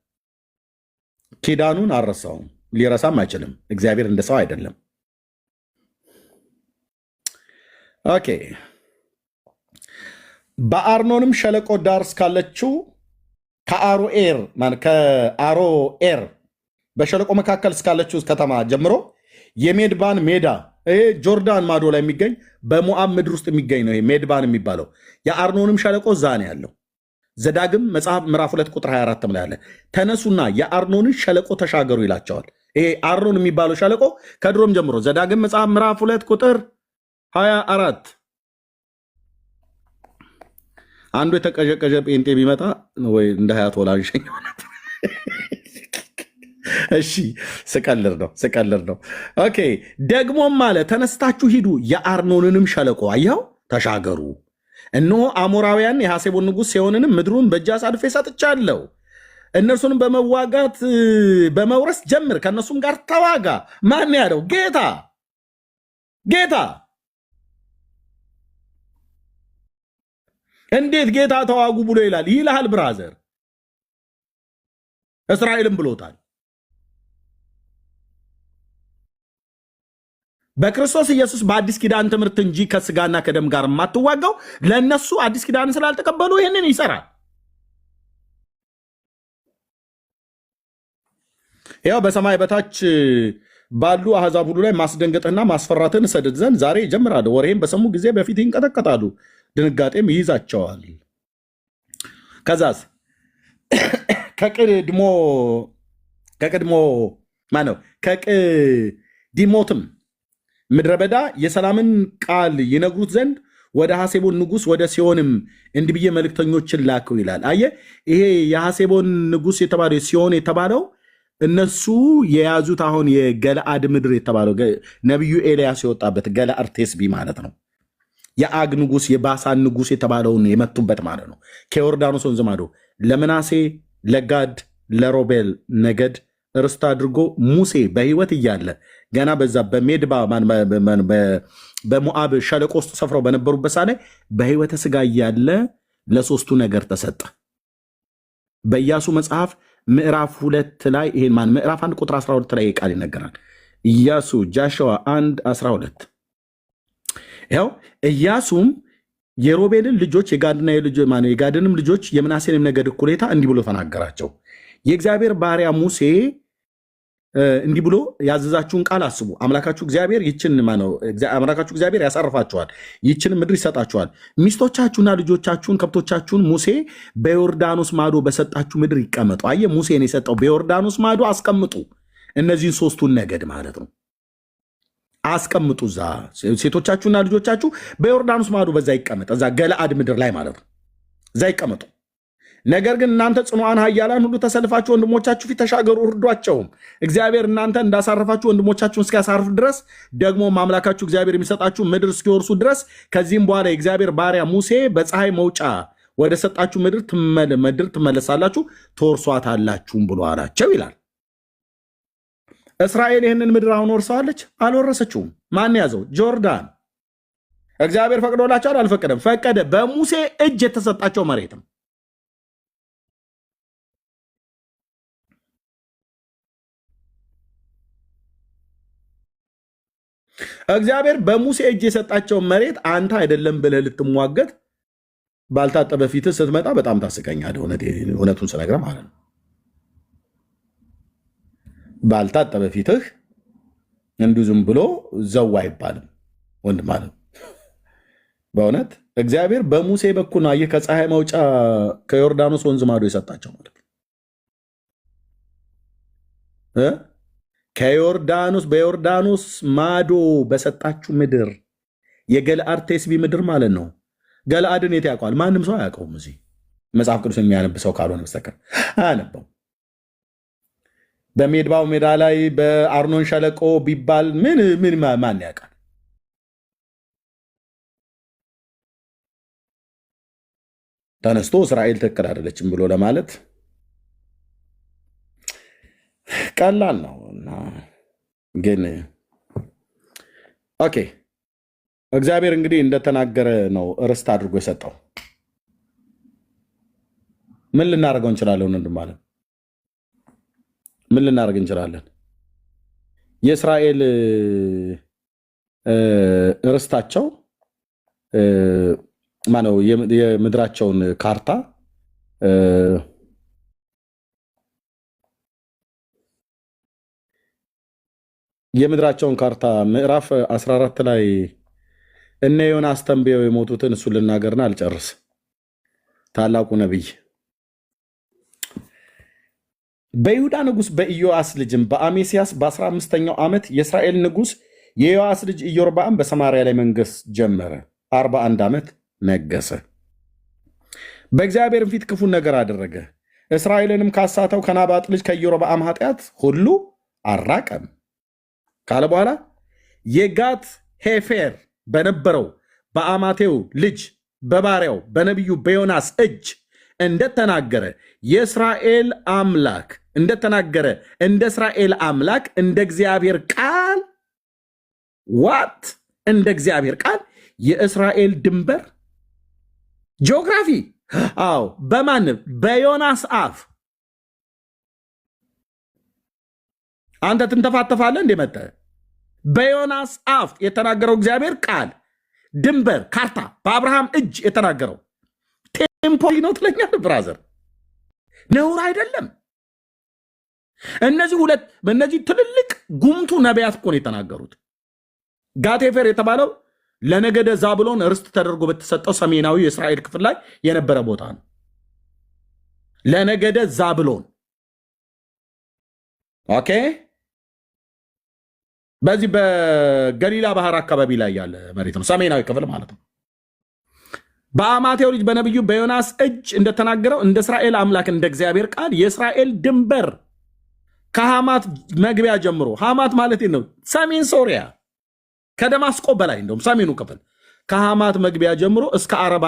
ኪዳኑን አልረሳውም፣ ሊረሳም አይችልም። እግዚአብሔር እንደ ሰው አይደለም። ኦኬ። በአርኖንም ሸለቆ ዳር እስካለችው ከአሮኤር በሸለቆ መካከል እስካለችው ከተማ ጀምሮ የሜድባን ሜዳ ጆርዳን ማዶ ላይ የሚገኝ በሞዓብ ምድር ውስጥ የሚገኝ ነው። ሜድባን የሚባለው የአርኖንም ሸለቆ እዛ ነው ያለው። ዘዳግም መጽሐፍ ምዕራፍ 2 ቁጥር 24 ላይ ያለ ተነሱና የአርኖንን ሸለቆ ተሻገሩ ይላቸዋል። ይሄ አርኖን የሚባለው ሸለቆ ከድሮም ጀምሮ ዘዳግም መጽሐፍ ምዕራፍ 2 ቁጥር 24 አንዱ የተቀዠቀዠ ጴንጤ ቢመጣ ወይ እንደ ሀያት ወላንሸኝ እሺ ስቀልር ነው። ኦኬ ደግሞም አለ ተነስታችሁ ሂዱ የአርኖንንም ሸለቆ አየኸው ተሻገሩ። እነሆ አሞራውያን የሐሴቦን ንጉሥ ሲሆንንም ምድሩን በእጅ አሳልፌ ሰጥቻለሁ። እነርሱንም በመዋጋት በመውረስ ጀምር፣ ከእነሱም ጋር ተዋጋ። ማን ያለው? ጌታ። እንዴት ጌታ ተዋጉ ብሎ ይልሃል? ብራዘር እስራኤልም ብሎታል። በክርስቶስ ኢየሱስ በአዲስ ኪዳን ትምህርት እንጂ ከስጋና ከደም ጋር የማትዋጋው ለእነሱ አዲስ ኪዳን ስላልተቀበሉ ይህንን ይሰራል። ያው በሰማይ በታች ባሉ አሕዛብ ሁሉ ላይ ማስደንገጥና ማስፈራትን እሰድድ ዘንድ ዛሬ ይጀምራለሁ። ወሬም በሰሙ ጊዜ በፊት ይንቀጠቀጣሉ፣ ድንጋጤም ይይዛቸዋል። ከዛስ ከቅዲሞትም ምድረ በዳ የሰላምን ቃል ይነግሩት ዘንድ ወደ ሐሴቦን ንጉሥ ወደ ሲሆንም እንዲህ ብዬ መልእክተኞችን ላከው ይላል። አየህ፣ ይሄ የሐሴቦን ንጉሥ የተባለው ሲሆን የተባለው እነሱ የያዙት አሁን የገለአድ ምድር የተባለው ነቢዩ ኤልያስ የወጣበት ገለአድ ቴስቢ ማለት ነው። የአግ ንጉሥ የባሳን ንጉሥ የተባለውን የመቱበት ማለት ነው። ከዮርዳኖስ ወንዝ ማዶ ለምናሴ ለጋድ ለሮቤል ነገድ ርስት አድርጎ ሙሴ በሕይወት እያለ ገና በዛ በሜድባ በሞዓብ ሸለቆ ውስጥ ሰፍረው በነበሩበት ሳ ላይ በሕይወተ ሥጋ እያለ ለሶስቱ ነገር ተሰጠ። በኢያሱ መጽሐፍ ምዕራፍ 2 ላይ ይሄን ምዕራፍ 1 ቁጥር 12 ላይ ቃል ይነገራል። ኢያሱ ጃሸዋ 1 12 ያው ኢያሱም የሮቤልን ልጆች የጋድንም ልጆች የምናሴንም ነገድ እኩሌታ እንዲህ ብሎ ተናገራቸው። የእግዚአብሔር ባሪያ ሙሴ እንዲህ ብሎ ያዘዛችሁን ቃል አስቡ። አምላካችሁ እግዚአብሔር ያሳርፋችኋል፣ ይችን ምድር ይሰጣችኋል። ሚስቶቻችሁና ልጆቻችሁን ከብቶቻችሁን ሙሴ በዮርዳኖስ ማዶ በሰጣችሁ ምድር ይቀመጡ። አየህ፣ ሙሴን የሰጠው በዮርዳኖስ ማዶ አስቀምጡ። እነዚህን ሶስቱን ነገድ ማለት ነው አስቀምጡ። እዛ ሴቶቻችሁና ልጆቻችሁ በዮርዳኖስ ማዶ በዛ ይቀመጥ፣ እዛ ገለአድ ምድር ላይ ማለት ነው፣ እዛ ይቀመጡ። ነገር ግን እናንተ ጽኑዓን ኃያላን ሁሉ ተሰልፋችሁ ወንድሞቻችሁ ፊት ተሻገሩ፣ እርዷቸውም። እግዚአብሔር እናንተ እንዳሳረፋችሁ ወንድሞቻችሁን እስኪያሳርፍ ድረስ ደግሞ አምላካችሁ እግዚአብሔር የሚሰጣችሁ ምድር እስኪወርሱ ድረስ ከዚህም በኋላ የእግዚአብሔር ባሪያ ሙሴ በፀሐይ መውጫ ወደ ሰጣችሁ ምድር ትመለሳላችሁ፣ ትወርሷታላችሁም ብሎ አላቸው ይላል። እስራኤል ይህንን ምድር አሁን ወርሰዋለች? አልወረሰችውም። ማን ያዘው? ጆርዳን። እግዚአብሔር ፈቅዶላቸዋል? አልፈቀደም? ፈቀደ። በሙሴ እጅ የተሰጣቸው መሬትም እግዚአብሔር በሙሴ እጅ የሰጣቸው መሬት አንተ አይደለም ብለህ ልትሟገት ባልታጠበ ፊትህ ስትመጣ በጣም ታስቀኛለህ። እውነቱን ስነግረህ ማለት ነው። ባልታጠበ ፊትህ እንዲሁ ዝም ብሎ ዘው አይባልም ወንድም አለ። በእውነት እግዚአብሔር በሙሴ በኩል ነው አየህ፣ ከፀሐይ መውጫ ከዮርዳኖስ ወንዝ ማዶ የሰጣቸው ማለት ነው። በዮርዳኖስ ማዶ በሰጣችሁ ምድር የገለአድ ቴስቢ ምድር ማለት ነው። ገለአድን የት ያውቀዋል? ማንም ሰው አያውቀውም። እዚህ መጽሐፍ ቅዱስ የሚያነብ ሰው ካልሆነ በስተቀር አያነበው። በሜድባው ሜዳ ላይ በአርኖን ሸለቆ ቢባል ምን ማን ያውቃል? ተነስቶ እስራኤል ትክክል አይደለችም ብሎ ለማለት ቀላል ነው። እና ግን ኦኬ እግዚአብሔር እንግዲህ እንደተናገረ ነው ርስት አድርጎ የሰጠው። ምን ልናደርገው እንችላለን? ወንድም አለ ምን ልናደርግ እንችላለን? የእስራኤል ርስታቸው ማነው? የምድራቸውን ካርታ የምድራቸውን ካርታ ምዕራፍ 14 ላይ እነ ዮናስ ተንብየው የሞቱትን እሱን ልናገርና አልጨርስ። ታላቁ ነቢይ በይሁዳ ንጉሥ በኢዮአስ ልጅም በአሜስያስ በ15ኛው ዓመት የእስራኤል ንጉሥ የዮአስ ልጅ ኢዮርብዓም በሰማርያ ላይ መንገስ ጀመረ። 41 ዓመት ነገሰ። በእግዚአብሔርም ፊት ክፉን ነገር አደረገ። እስራኤልንም ካሳተው ከናባጥ ልጅ ከኢዮርብዓም ኃጢአት ሁሉ አራቀም ካለ በኋላ የጋት ሄፌር በነበረው በአማቴው ልጅ በባሪያው በነቢዩ በዮናስ እጅ እንደተናገረ የእስራኤል አምላክ እንደተናገረ እንደ እስራኤል አምላክ እንደ እግዚአብሔር ቃል ዋት እንደ እግዚአብሔር ቃል የእስራኤል ድንበር ጂኦግራፊ አዎ በማን በዮናስ አፍ አንተ ትንተፋተፋለህ እንዴ? መጣ በዮናስ አፍ የተናገረው እግዚአብሔር ቃል ድንበር ካርታ በአብርሃም እጅ የተናገረው ቴምፖሪ ነው ትለኛለህ? ብራዘር ነውር አይደለም። እነዚህ ትልልቅ ጉምቱ ነቢያት እኮ ነው የተናገሩት። ጋቴፌር የተባለው ለነገደ ዛብሎን ርስት ተደርጎ በተሰጠው ሰሜናዊ የእስራኤል ክፍል ላይ የነበረ ቦታ ነው። ለነገደ ዛብሎን ኦኬ። በዚህ በገሊላ ባህር አካባቢ ላይ ያለ መሬት ነው፣ ሰሜናዊ ክፍል ማለት ነው። በአማቴው ልጅ በነቢዩ በዮናስ እጅ እንደተናገረው እንደ እስራኤል አምላክ እንደ እግዚአብሔር ቃል የእስራኤል ድንበር ከሐማት መግቢያ ጀምሮ፣ ሐማት ማለት ነው ሰሜን ሶሪያ ከደማስቆ በላይ እንደውም ሰሜኑ ክፍል ከሐማት መግቢያ ጀምሮ እስከ አረባ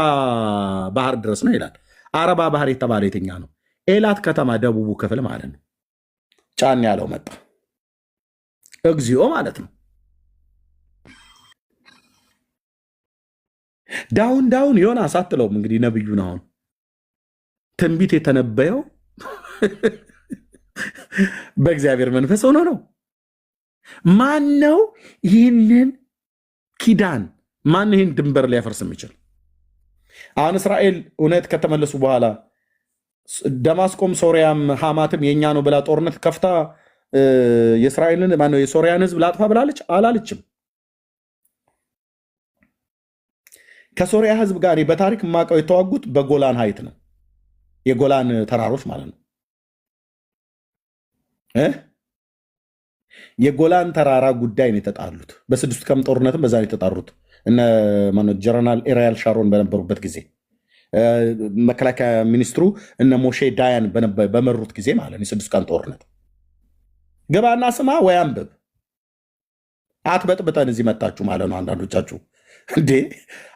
ባህር ድረስ ነው ይላል። አረባ ባህር የተባለ የትኛ ነው? ኤላት ከተማ ደቡቡ ክፍል ማለት ነው። ጫን ያለው መጣ እግዚኦ ማለት ነው። ዳውን ዮናስ አትለውም እንግዲህ ነብዩን። አሁን ትንቢት የተነበየው በእግዚአብሔር መንፈስ ሆኖ ነው። ማን ነው ይህንን ኪዳን ማን ይህን ድንበር ሊያፈርስ የሚችል? አሁን እስራኤል እውነት ከተመለሱ በኋላ ደማስቆም ሶሪያም ሐማትም የኛ ነው ብላ ጦርነት ከፍታ የእስራኤልን ማነው የሶሪያን ህዝብ ላጥፋ ብላለች? አላለችም። ከሶሪያ ህዝብ ጋር በታሪክ የማውቀው የተዋጉት በጎላን ሀይት ነው፣ የጎላን ተራሮች ማለት ነው። የጎላን ተራራ ጉዳይ ነው የተጣሉት። በስድስት ቀን ጦርነትም በዛ ነው የተጣሩት። እነ ጀነራል ኤሪያል ሻሮን በነበሩበት ጊዜ መከላከያ ሚኒስትሩ እነ ሞሼ ዳያን በመሩት ጊዜ ማለት ነው። የስድስት ቀን ጦርነት ገባና ስማ ወይ አንብብ። አትበጥብጠን እዚህ መጣችሁ ማለት ነው። አንዳንዶቻችሁ እንዴ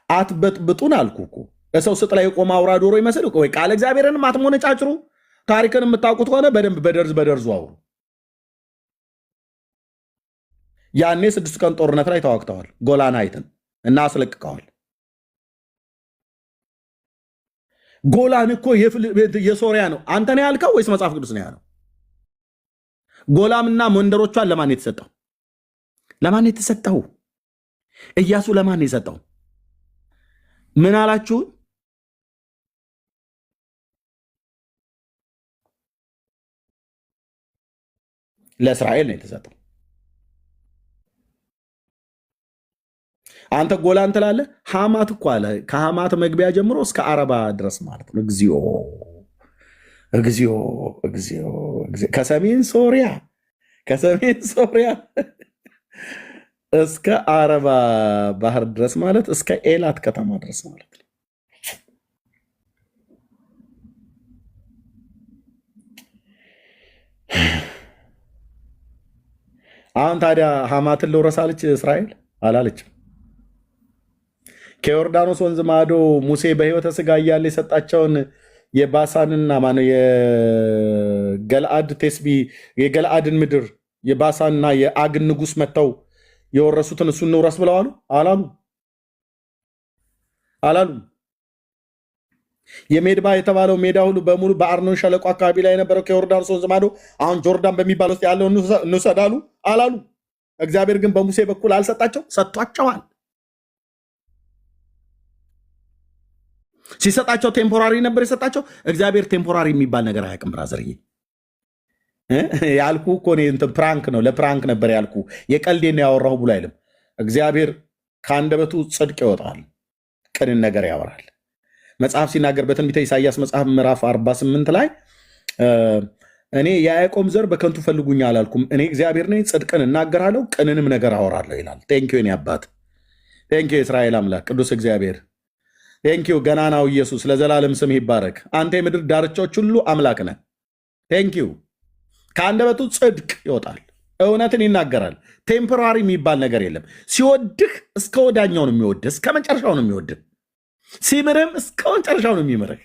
አትበጥብጡን አልኩ እኮ። ለሰው ስጥ ላይ የቆመ አውራ ዶሮ ይመስል ወይ ቃለ እግዚአብሔርንም አትሞነጫጭሩ። ታሪክን የምታውቁት ከሆነ በደንብ በደርዙ አውሩ። ያኔ ስድስት ቀን ጦርነት ላይ ተዋግተዋል። ጎላን ሀይትን እና አስለቅቀዋል። ጎላን እኮ የሶሪያ ነው። አንተ ነው ያልከው ወይስ መጽሐፍ ቅዱስ ነው ያለው? ጎላምና መንደሮቿን ለማን የተሰጠው? ለማን የተሰጠው? ኢያሱ ለማን የሰጠው? ምን አላችሁ? ለእስራኤል ነው የተሰጠው። አንተ ጎላን ትላለህ። ሐማት እኮ አለ ከሐማት መግቢያ ጀምሮ እስከ አረባ ድረስ ማለት ነው። እግዚኦ እግዚኦ እግዚኦ! ከሰሜን ሶሪያ እስከ አረባ ባህር ድረስ ማለት እስከ ኤላት ከተማ ድረስ ማለት ነው። አሁን ታዲያ ሐማትን ልውረሳለች እስራኤል አላለችም። ከዮርዳኖስ ወንዝ ማዶ ሙሴ በሕይወተ ሥጋ እያለ የሰጣቸውን የባሳንና ማነው የገልአድ ቴስቢ የገልአድን ምድር የባሳንና የአግን ንጉሥ መጥተው የወረሱትን እሱን እንውረስ ብለዋሉ? አላሉ። የሜድባ የተባለው ሜዳ ሁሉ በሙሉ በአርኖን ሸለቆ አካባቢ ላይ የነበረው ከዮርዳኖስ ወንዝ ማዶ አሁን ጆርዳን በሚባል ውስጥ ያለው እንውሰዳሉ? አላሉ። እግዚአብሔር ግን በሙሴ በኩል አልሰጣቸው? ሰጥቷቸዋል። ሲሰጣቸው ቴምፖራሪ ነበር የሰጣቸው። እግዚአብሔር ቴምፖራሪ የሚባል ነገር አያውቅም ብራዘርዬ። ያልኩ እኮ እኔ እንትን ፕራንክ ነው፣ ለፕራንክ ነበር ያልኩ፣ የቀልዴን ነው ያወራሁ ብሎ አይልም። እግዚአብሔር ከአንደበቱ ጽድቅ ይወጣል፣ ቅንን ነገር ያወራል። መጽሐፍ ሲናገር በትንቢተ ኢሳይያስ መጽሐፍ ምዕራፍ 48 ላይ እኔ የያዕቆብ ዘር በከንቱ ፈልጉኛ አላልኩም፣ እኔ እግዚአብሔር ነኝ፣ ጽድቅን እናገራለሁ፣ ቅንንም ነገር አወራለሁ ይላል። ቴንኪዩ የኔ አባት፣ ቴንኪዩ የእስራኤል አምላክ ቅዱስ እግዚአብሔር፣ ቴንኪዩ ገናናው ኢየሱስ፣ ለዘላለም ስምህ ይባረክ። አንተ የምድር ዳርቻዎች ሁሉ አምላክ ነህ። ቴንኪዩ። ከአንደበቱ ጽድቅ ይወጣል፣ እውነትን ይናገራል። ቴምፖራሪ የሚባል ነገር የለም። ሲወድህ እስከ ወዳኛው ነው የሚወድህ፣ እስከ መጨረሻው ነው የሚወድህ። ሲምርህም እስከ መጨረሻው ነው የሚምርህ።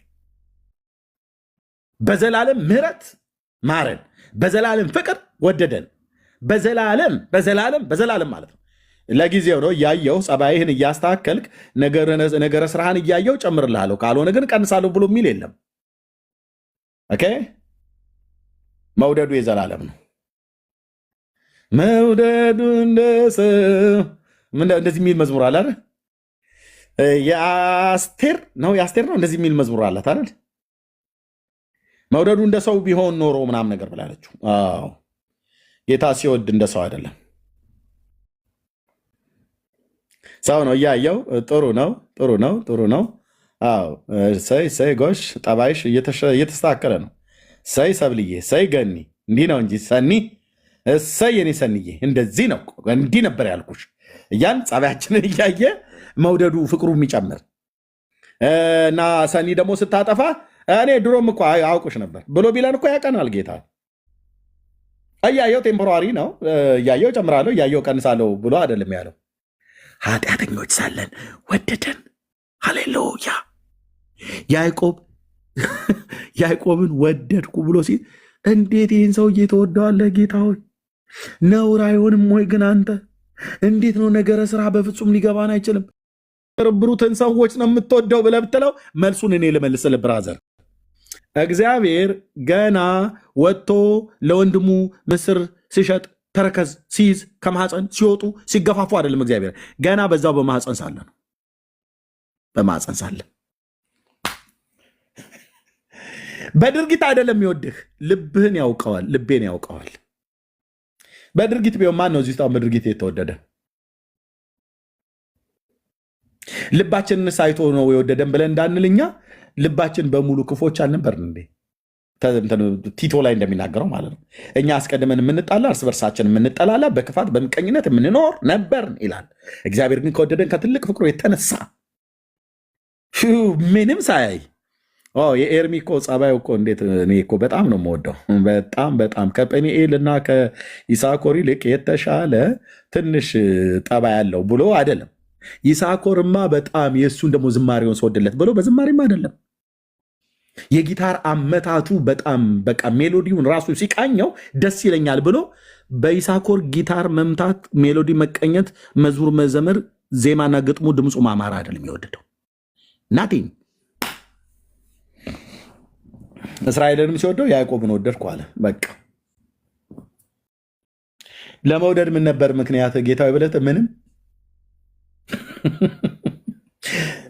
በዘላለም ምሕረት ማረን፣ በዘላለም ፍቅር ወደደን። በዘላለም በዘላለም በዘላለም ማለት ነው። ለጊዜው ነው እያየው ጸባይህን እያስተካከልክ ነገረ ስራህን እያየው ጨምርልሃለሁ፣ ካልሆነ ግን ቀንሳለሁ ብሎ የሚል የለም። ኦኬ። መውደዱ የዘላለም ነው። መውደዱ እንደዚህ የሚል መዝሙር አለ አይደል? የአስቴር ነው እንደዚህ የሚል መዝሙር አላት አይደል? መውደዱ እንደ ሰው ቢሆን ኖሮ ምናምን ነገር ብላለችው። ጌታ ሲወድ እንደ ሰው አይደለም። ሰው ነው እያየው። ጥሩ ነው፣ ጥሩ ነው፣ ጥሩ ነው። ሰይ ጎሽ፣ ጠባይሽ እየተስተካከለ ነው። ሰይ ሰብልዬ፣ ሰይ ገኒ፣ እንዲህ ነው እንጂ ሰኒ፣ እሰይ የኔ ሰንዬ፣ እንደዚህ ነው፣ እንዲህ ነበር ያልኩሽ እያን ጸባያችንን እያየ መውደዱ ፍቅሩ የሚጨምር እና ሰኒ ደግሞ ስታጠፋ እኔ ድሮም እኮ አውቁሽ ነበር ብሎ ቢለን እኮ ያቀናል ጌታ። እያየው ቴምፖራሪ ነው፣ እያየው ጨምራለሁ፣ እያየው ቀንሳለሁ ብሎ አይደለም ያለው። ኃጢአተኞች ሳለን ወደደን። ሃሌሉያ። ያዕቆብን ወደድኩ ብሎ ሲል እንዴት ይህን ሰውዬ ተወደዋለህ ጌታ ሆይ? ነውር አይሆንም ወይ? ግን አንተ እንዴት ነው ነገረ ስራ በፍጹም ሊገባን አይችልም። ብሩትን ሰዎች ነው የምትወደው ብለህ ብትለው መልሱን እኔ ልመልስልህ ብራዘር። እግዚአብሔር ገና ወጥቶ ለወንድሙ ምስር ሲሸጥ ተረከዝ ሲይዝ ከማህፀን ሲወጡ ሲገፋፉ አይደለም። እግዚአብሔር ገና በዛው በማህፀን ሳለ ነው። በማህፀን ሳለ በድርጊት አይደለም የሚወድህ፣ ልብህን ያውቀዋል፣ ልቤን ያውቀዋል። በድርጊት ቢሆን ማን ነው እዚህ ውስጥ በድርጊት የተወደደ? ልባችንን ሳይቶ ነው የወደደን ብለን እንዳንልኛ ልባችን በሙሉ ክፎች አልነበርን እንዴ? ቲቶ ላይ እንደሚናገረው ማለት ነው። እኛ አስቀድመን የምንጣላ፣ እርስ በርሳችን የምንጠላላ፣ በክፋት በምቀኝነት የምንኖር ነበርን ይላል። እግዚአብሔር ግን ከወደደን ከትልቅ ፍቅሩ የተነሳ ምንም ሳያይ የኤርሚ እኮ ጸባዩ እኮ እንዴት! እኔ እኮ በጣም ነው የምወደው፣ በጣም በጣም ከጵኒኤል እና ከይሳኮር ይልቅ የተሻለ ትንሽ ጠባ ያለው ብሎ አይደለም። ይሳኮርማ በጣም የእሱን ደግሞ ዝማሬውን ስወድለት ብሎ በዝማሬም አይደለም። የጊታር አመታቱ በጣም በቃ ሜሎዲውን ራሱ ሲቃኘው ደስ ይለኛል ብሎ በይሳኮር ጊታር መምታት፣ ሜሎዲ መቀኘት፣ መዝሙር መዘመር፣ ዜማና ግጥሙ ድምፁ ማማር አይደለም የወደደው። ናቲን እስራኤልንም ሲወደው ያዕቆብን ወደድኩ አለ። በቃ ለመውደድ ምን ነበር ምክንያት ጌታዊ ብለት? ምንም።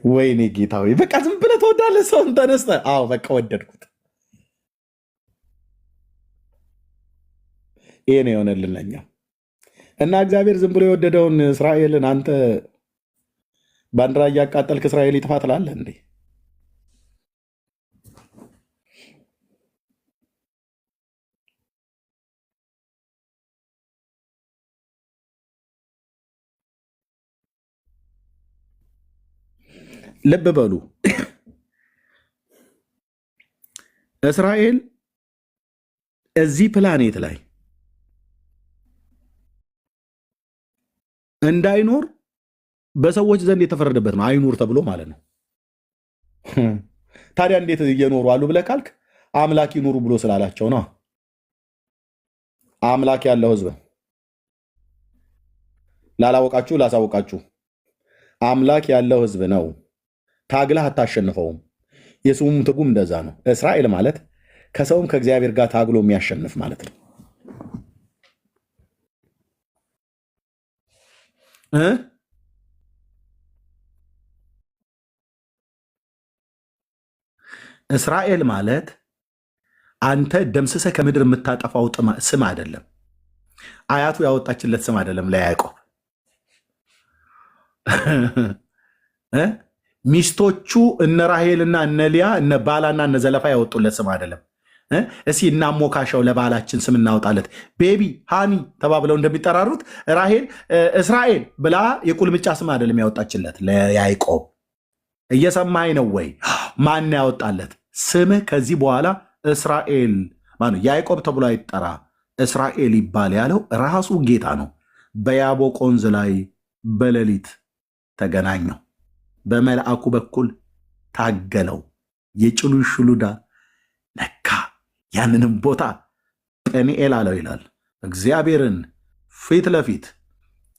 ወይኔ ጌታዊ በቃ ዝም ብለህ ትወዳለህ ሰውን ተነስተህ። አዎ በቃ ወደድኩት። ይሄ ነው የሆነልን ለኛ እና እግዚአብሔር ዝም ብሎ የወደደውን እስራኤልን አንተ ባንዲራ እያቃጠልክ እስራኤል ይጥፋ ትላለህ እንዴ? ልብ በሉ እስራኤል እዚህ ፕላኔት ላይ እንዳይኖር በሰዎች ዘንድ የተፈረደበት ነው። አይኑር ተብሎ ማለት ነው። ታዲያ እንዴት እየኖሩ አሉ ብለህ ካልክ አምላክ ይኑሩ ብሎ ስላላቸው ነው። አምላክ ያለው ህዝብ ላላወቃችሁ ላሳወቃችሁ፣ አምላክ ያለው ህዝብ ነው። ታግለህ አታሸንፈውም። የስሙም ትርጉም እንደዛ ነው። እስራኤል ማለት ከሰውም ከእግዚአብሔር ጋር ታግሎ የሚያሸንፍ ማለት ነው። እስራኤል ማለት አንተ ደምስሰ ከምድር የምታጠፋው ስም አይደለም። አያቱ ያወጣችለት ስም አይደለም ለያዕቆብ። ሚስቶቹ እነ ራሄልና እነ ሊያ እነ ባላና እነ ዘለፋ ያወጡለት ስም አይደለም። እስኪ እናሞካሻው ለባላችን ስም እናወጣለት። ቤቢ ሃኒ ተባብለው እንደሚጠራሩት ራሄል እስራኤል ብላ የቁልምጫ ስም አይደለም ያወጣችለት ለያዕቆብ። እየሰማኝ ነው ወይ? ማን ያወጣለት? ስምህ ከዚህ በኋላ እስራኤል ማነው? ያዕቆብ ተብሎ አይጠራ እስራኤል ይባል ያለው ራሱ ጌታ ነው። በያቦቅ ወንዝ ላይ በሌሊት ተገናኘው፣ በመልአኩ በኩል ታገለው፣ የጭሉን ሽሉዳ ነካ፣ ያንንም ቦታ ጴኒኤል አለው ይላል። እግዚአብሔርን ፊት ለፊት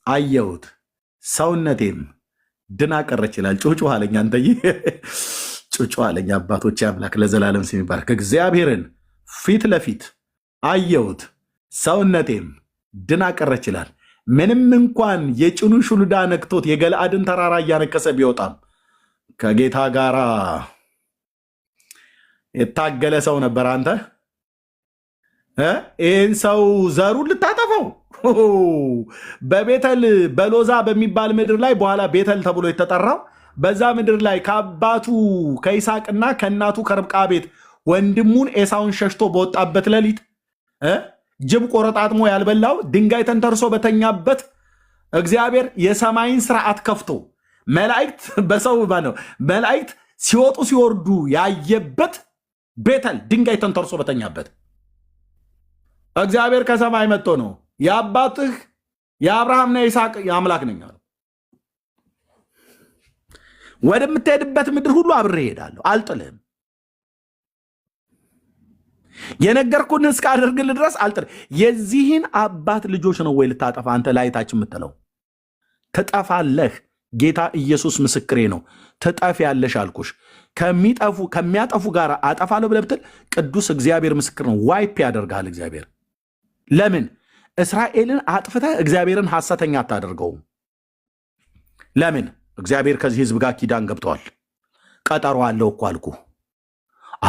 አየሁት፣ ሰውነቴም ድና ቀረች ይላል። ጩጩ አለኝ። አንተዬ ጩጩ አለኝ። አባቶች አምላክ ለዘላለም ስም ይባረክ። እግዚአብሔርን ፊት ለፊት አየሁት፣ ሰውነቴም ድና ቀረች ይላል። ምንም እንኳን የጭኑን ሹሉዳ ነክቶት የገለአድን ተራራ እያነከሰ ቢወጣም ከጌታ ጋር የታገለ ሰው ነበር። አንተ ይህን ሰው ዘሩን ልታጠፈው በቤተል በሎዛ በሚባል ምድር ላይ በኋላ ቤተል ተብሎ የተጠራው በዛ ምድር ላይ ከአባቱ ከይስሐቅና ከእናቱ ከርብቃ ቤት ወንድሙን ኤሳውን ሸሽቶ በወጣበት ሌሊት ጅብ ቆረጣጥሞ ያልበላው ድንጋይ ተንተርሶ በተኛበት እግዚአብሔር የሰማይን ስርዓት ከፍቶ መላእክት በሰው ነው መላእክት ሲወጡ ሲወርዱ ያየበት ቤተል ድንጋይ ተንተርሶ በተኛበት እግዚአብሔር ከሰማይ መጥቶ ነው የአባትህ የአብርሃምና የይስሐቅ አምላክ ነኝ አለው። ወደምትሄድበት ምድር ሁሉ አብሬ እሄዳለሁ፣ አልጥልህም። የነገርኩህን እስካደርግልህ ድረስ አልጥልህም። የዚህን አባት ልጆች ነው ወይ ልታጠፋ አንተ ላይታች የምትለው? ትጠፋለህ። ጌታ ኢየሱስ ምስክሬ ነው። ትጠፊያለሽ አልኩሽ። ከሚያጠፉ ጋር አጠፋለሁ ብለህ ብትል ቅዱስ እግዚአብሔር ምስክር ነው። ዋይፕ ያደርግሃል እግዚአብሔር። ለምን እስራኤልን አጥፍተህ እግዚአብሔርን ሐሰተኛ አታደርገውም? ለምን? እግዚአብሔር ከዚህ ህዝብ ጋር ኪዳን ገብተዋል። ቀጠሮ አለው እኮ አልኩ።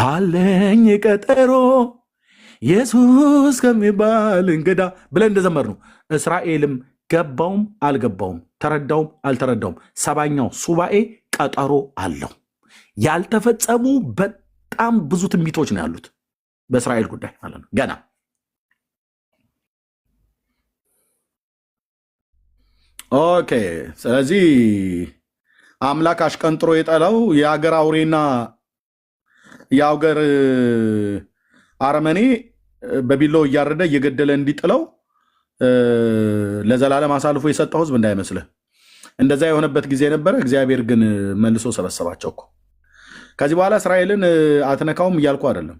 አለኝ ቀጠሮ ኢየሱስ ከሚባል እንግዳ ብለን እንደዘመር ነው። እስራኤልም ገባውም አልገባውም ተረዳውም አልተረዳውም 70ኛው ሱባኤ ቀጠሮ አለው። ያልተፈጸሙ በጣም ብዙ ትንቢቶች ነው ያሉት በእስራኤል ጉዳይ ማለት ነው ገና። ኦኬ። ስለዚህ አምላክ አሽቀንጥሮ የጠላው የአገር አውሬና የአገር አረመኔ በቢሎ እያረደ እየገደለ እንዲጥለው ለዘላለም አሳልፎ የሰጠው ህዝብ እንዳይመስልህ። እንደዛ የሆነበት ጊዜ ነበረ። እግዚአብሔር ግን መልሶ ሰበሰባቸው እኮ። ከዚህ በኋላ እስራኤልን አትነካውም እያልኩ አይደለም።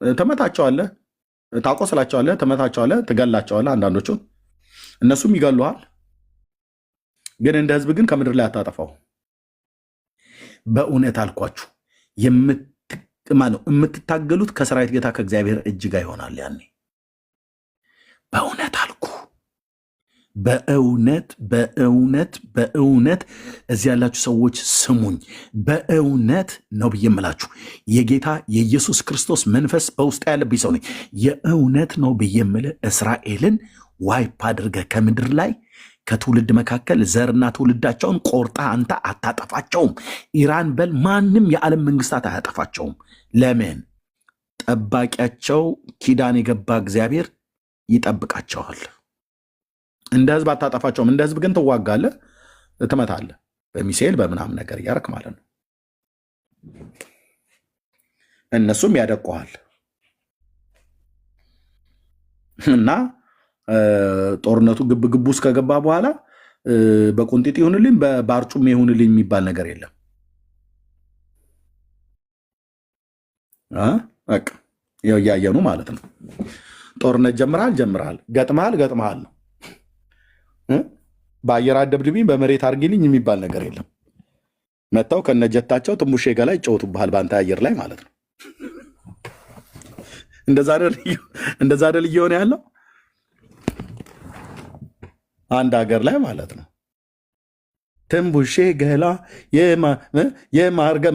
ተመታቸዋለህ፣ ታቆስላቸዋለህ፣ ተመታቸዋለህ፣ ትገላቸዋለህ። አንዳንዶቹን እነሱም ይገሉሃል። ግን እንደ ህዝብ ግን ከምድር ላይ አታጠፋው። በእውነት አልኳችሁ የምትታገሉት ከሰራዊት ጌታ ከእግዚአብሔር እጅ ጋር ይሆናል። ያኔ በእውነት አልኩ። በእውነት በእውነት በእውነት እዚህ ያላችሁ ሰዎች ስሙኝ። በእውነት ነው ብዬ የምላችሁ የጌታ የኢየሱስ ክርስቶስ መንፈስ በውስጥ ያለብኝ ሰው ነኝ። የእውነት ነው ብዬ የምልህ እስራኤልን ዋይፕ አድርገህ ከምድር ላይ ከትውልድ መካከል ዘርና ትውልዳቸውን ቆርጣ አንተ አታጠፋቸውም። ኢራን በል ማንም የዓለም መንግስታት አያጠፋቸውም። ለምን? ጠባቂያቸው ኪዳን የገባ እግዚአብሔር ይጠብቃቸዋል። እንደ ህዝብ አታጠፋቸውም። እንደ ህዝብ ግን ትዋጋለህ፣ ትመታለህ፣ በሚሳኤል በምናምን ነገር እያረክ ማለት ነው። እነሱም ያደቁሃል እና ጦርነቱ ግብ ውስጥ ከገባ በኋላ በቁንጢጥ ይሁንልኝ በባርጩሜ ይሁንልኝ የሚባል ነገር የለም። በቃ ያው እያየኑ ማለት ነው። ጦርነት ጀምረሃል፣ ገጥመሃል ነው። በአየር አደብድብኝ በመሬት አርጊልኝ የሚባል ነገር የለም። መጥተው ከነጀታቸው ትንቡሼ ገላ ይጫወቱብሃል በአንተ አየር ላይ ማለት ነው። እንደዛ አይደል እየሆነ ያለው አንድ ሀገር ላይ ማለት ነው። ትንቡሼ ገላ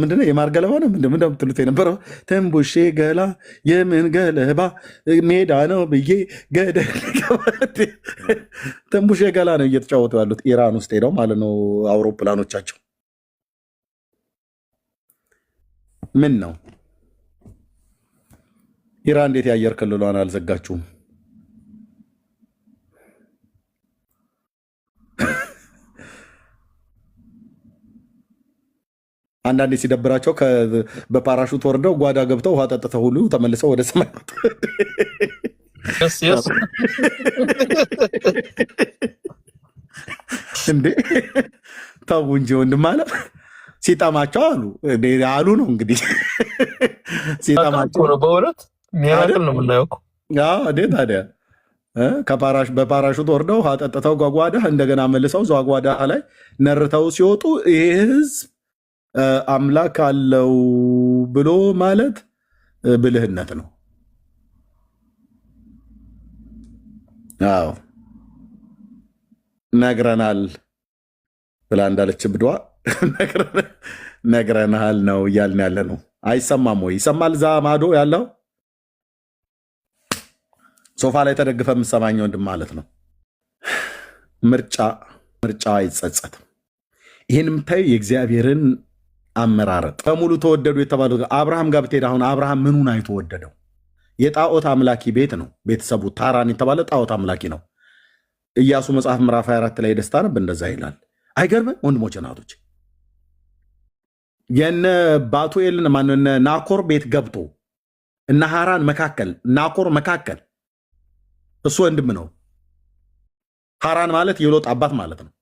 ምንድን ነው የማር ገለባ ነው ምንድን ምትሉት የነበረው? ትንቡሼ ገላ የምን ገለባ ሜዳ ነው ብዬ ገደል ትንቡሼ ገላ ነው እየተጫወቱ ያሉት ኢራን ውስጥ ሄደው ማለት ነው አውሮፕላኖቻቸው። ምን ነው ኢራን እንዴት የአየር ክልሏን አልዘጋችሁም? አንዳንዴ ሲደብራቸው በፓራሹት ወርደው ጓዳ ገብተው ውሃ ጠጥተው ሁሉ ተመልሰው ወደ ሰማይ እንዴ ተው እንጂ ወንድም አለ ሲጠማቸው አሉ ነው እንግዲህ ሲጠማቸው በእውነት ሚራክል ነው የምናየው እንዴ ታዲያ በፓራሹት ወርደው ውሃ ጠጥተው ጓጓዳ እንደገና መልሰው ጓጓዳ ላይ ነርተው ሲወጡ ይሄ ህዝብ አምላክ አለው ብሎ ማለት ብልህነት ነው። አዎ ነግረናል ብላ እንዳለች ብድዋ ነግረናል ነው እያልን ያለ ነው። አይሰማም ወይ? ይሰማል? እዛ ማዶ ያለው ሶፋ ላይ ተደግፈ የምሰማኝ ወንድም ማለት ነው። ምርጫ አይጸጸትም። ይህን የምታዩ የእግዚአብሔርን አመራረጥ በሙሉ ተወደዱ የተባሉት አብርሃም ጋር ብትሄድ አሁን አብርሃም ምኑን አይተወደደው? የጣዖት አምላኪ ቤት ነው ቤተሰቡ። ታራን የተባለ ጣዖት አምላኪ ነው። ኢያሱ መጽሐፍ ምዕራፍ 24 ላይ ደስታ ነበር እንደዛ ይላል። አይገርምም ወንድሞች ናቶች? የነ ባቱኤልን ማንነ ናኮር ቤት ገብቶ እና ሃራን መካከል ናኮር መካከል እሱ ወንድም ነው። ሃራን ማለት የሎጥ አባት ማለት ነው።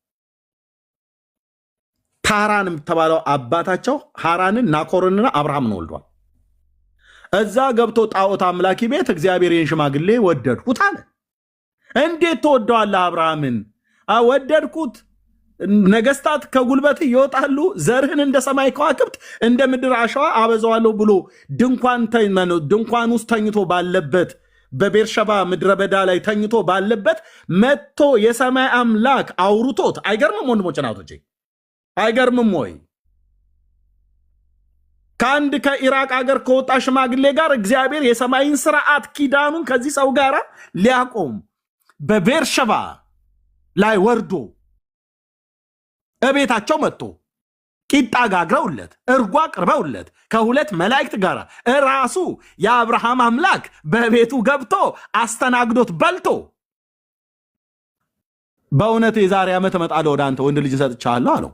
ታራን የተባለው አባታቸው ሃራንን ናኮርንና አብርሃምን ወልዷል። እዛ ገብቶ ጣዖት አምላኪ ቤት እግዚአብሔርን ሽማግሌ ወደድኩት አለ። እንዴት ተወደዋለህ አብርሃምን? ወደድኩት። ነገስታት ከጉልበት ይወጣሉ፣ ዘርህን እንደ ሰማይ ከዋክብት እንደ ምድር አሸዋ አበዛዋለሁ ብሎ ድንኳን ውስጥ ተኝቶ ባለበት በቤርሸባ ምድረ በዳ ላይ ተኝቶ ባለበት መጥቶ የሰማይ አምላክ አውርቶት አይገርምም? ወንድሞች ናቶቼ አይገርምም ወይ? ከአንድ ከኢራቅ ሀገር ከወጣ ሽማግሌ ጋር እግዚአብሔር የሰማይን ስርዓት ኪዳኑን ከዚህ ሰው ጋር ሊያቆም በቤርሸባ ላይ ወርዶ እቤታቸው መጥቶ ቂጣ ጋግረውለት እርጓ ቅርበውለት ከሁለት መላእክት ጋር እራሱ የአብርሃም አምላክ በቤቱ ገብቶ አስተናግዶት በልቶ በእውነት የዛሬ ዓመት እመጣለሁ ወደ አንተ ወንድ ልጅ ሰጥቻለሁ አለው።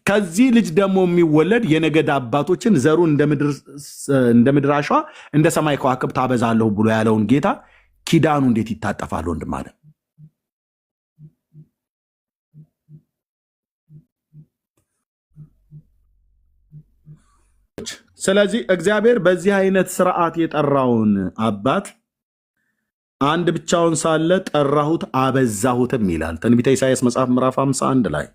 ከዚህ ልጅ ደግሞ የሚወለድ የነገድ አባቶችን ዘሩ እንደ ምድር አሸዋ እንደ ሰማይ ከዋክብት አበዛለሁ ብሎ ያለውን ጌታ ኪዳኑ እንዴት ይታጠፋል? ወንድም አለ። ስለዚህ እግዚአብሔር በዚህ አይነት ስርዓት የጠራውን አባት አንድ ብቻውን ሳለ ጠራሁት አበዛሁትም ይላል ትንቢተ ኢሳይያስ መጽሐፍ ምዕራፍ 51 ላይ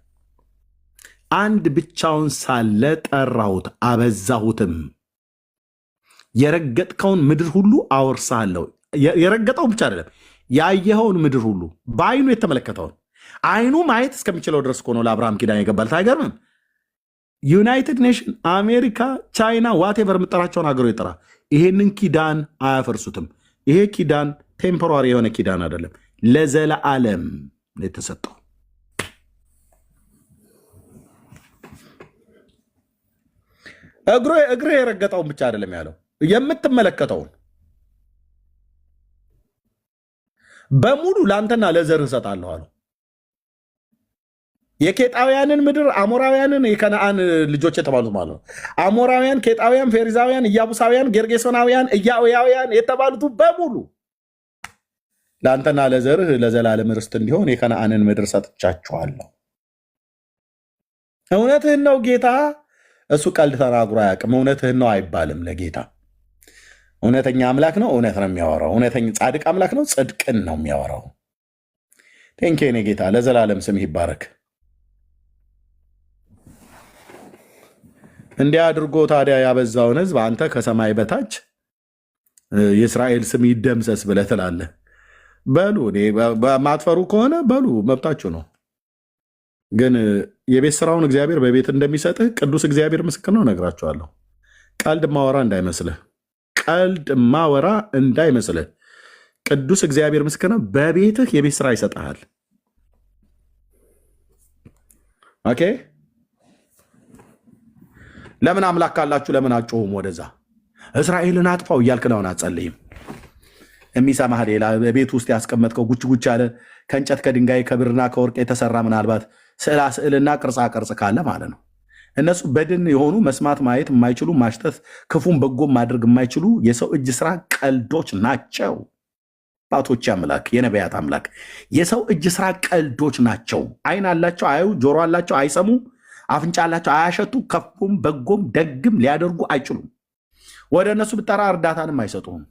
አንድ ብቻውን ሳለ ጠራሁት አበዛሁትም፣ የረገጥከውን ምድር ሁሉ አወርሳለሁ። የረገጠው ብቻ አይደለም ያየኸውን ምድር ሁሉ በአይኑ የተመለከተውን አይኑ ማየት እስከሚችለው ድረስ እኮ ነው ለአብርሃም ኪዳን የገባለት። አይገርምም? ዩናይትድ ኔሽን፣ አሜሪካ፣ ቻይና ዋቴቨር የምጠራቸውን ሀገሮች ይጠራ፣ ይሄንን ኪዳን አያፈርሱትም። ይሄ ኪዳን ቴምፖራሪ የሆነ ኪዳን አይደለም፣ ለዘለዓለም የተሰጠው። እግር የረገጠውን ብቻ አይደለም ያለው፣ የምትመለከተውን በሙሉ ለአንተና ለዘርህ እሰጣለሁ አለው። የኬጣውያንን ምድር አሞራውያንን፣ የከነአን ልጆች የተባሉት ማለት ነው። አሞራውያን፣ ኬጣውያን፣ ፌሪዛውያን፣ ኢያቡሳውያን፣ ጌርጌሶናውያን፣ ኢያውያውያን የተባሉት በሙሉ ለአንተና ለዘርህ ለዘላለም ርስት እንዲሆን የከነአንን ምድር ሰጥቻችኋለሁ። እውነትህን ነው ጌታ። እሱ ቀልድ ተናግሮ አያውቅም። እውነትህን ነው አይባልም ለጌታ። እውነተኛ አምላክ ነው፣ እውነት ነው የሚያወራው። እውነተኛ ጻድቅ አምላክ ነው፣ ጽድቅን ነው የሚያወራው። ቴንኬ ኔ ጌታ ለዘላለም ስምህ ይባረክ። እንዲህ አድርጎ ታዲያ ያበዛውን ህዝብ አንተ ከሰማይ በታች የእስራኤል ስም ይደምሰስ ብለህ ትላለህ። በሉ ማትፈሩ ከሆነ በሉ መብታችሁ ነው። ግን የቤት ስራውን እግዚአብሔር በቤት እንደሚሰጥህ ቅዱስ እግዚአብሔር ምስክር ነው። እነግራችኋለሁ። ቀልድ ማወራ እንዳይመስልህ፣ ቀልድ ማወራ እንዳይመስልህ። ቅዱስ እግዚአብሔር ምስክር ነው። በቤትህ የቤት ስራ ይሰጥሃል። ኦኬ። ለምን አምላክ ካላችሁ ለምን አጮሁም? ወደዛ እስራኤልን አጥፋው እያልክ ነውን? አትጸልይም? የሚሰማህ ሌላ ቤት ውስጥ ያስቀመጥከው ጉች ጉች ያለ ከእንጨት ከድንጋይ ከብርና ከወርቅ የተሰራ ምናልባት ስዕላ ስዕልና ቅርጻ ቅርጽ ካለ ማለት ነው። እነሱ በድን የሆኑ መስማት ማየት የማይችሉ ማሽተት ክፉን በጎም ማድረግ የማይችሉ የሰው እጅ ስራ ቀልዶች ናቸው። አባቶች አምላክ የነቢያት አምላክ የሰው እጅ ስራ ቀልዶች ናቸው። አይን አላቸው አያዩ፣ ጆሮ አላቸው አይሰሙ፣ አፍንጫ አላቸው አያሸቱ፣ ከፉም በጎም ደግም ሊያደርጉ አይችሉም። ወደ እነሱ ብጠራ እርዳታንም አይሰጡም።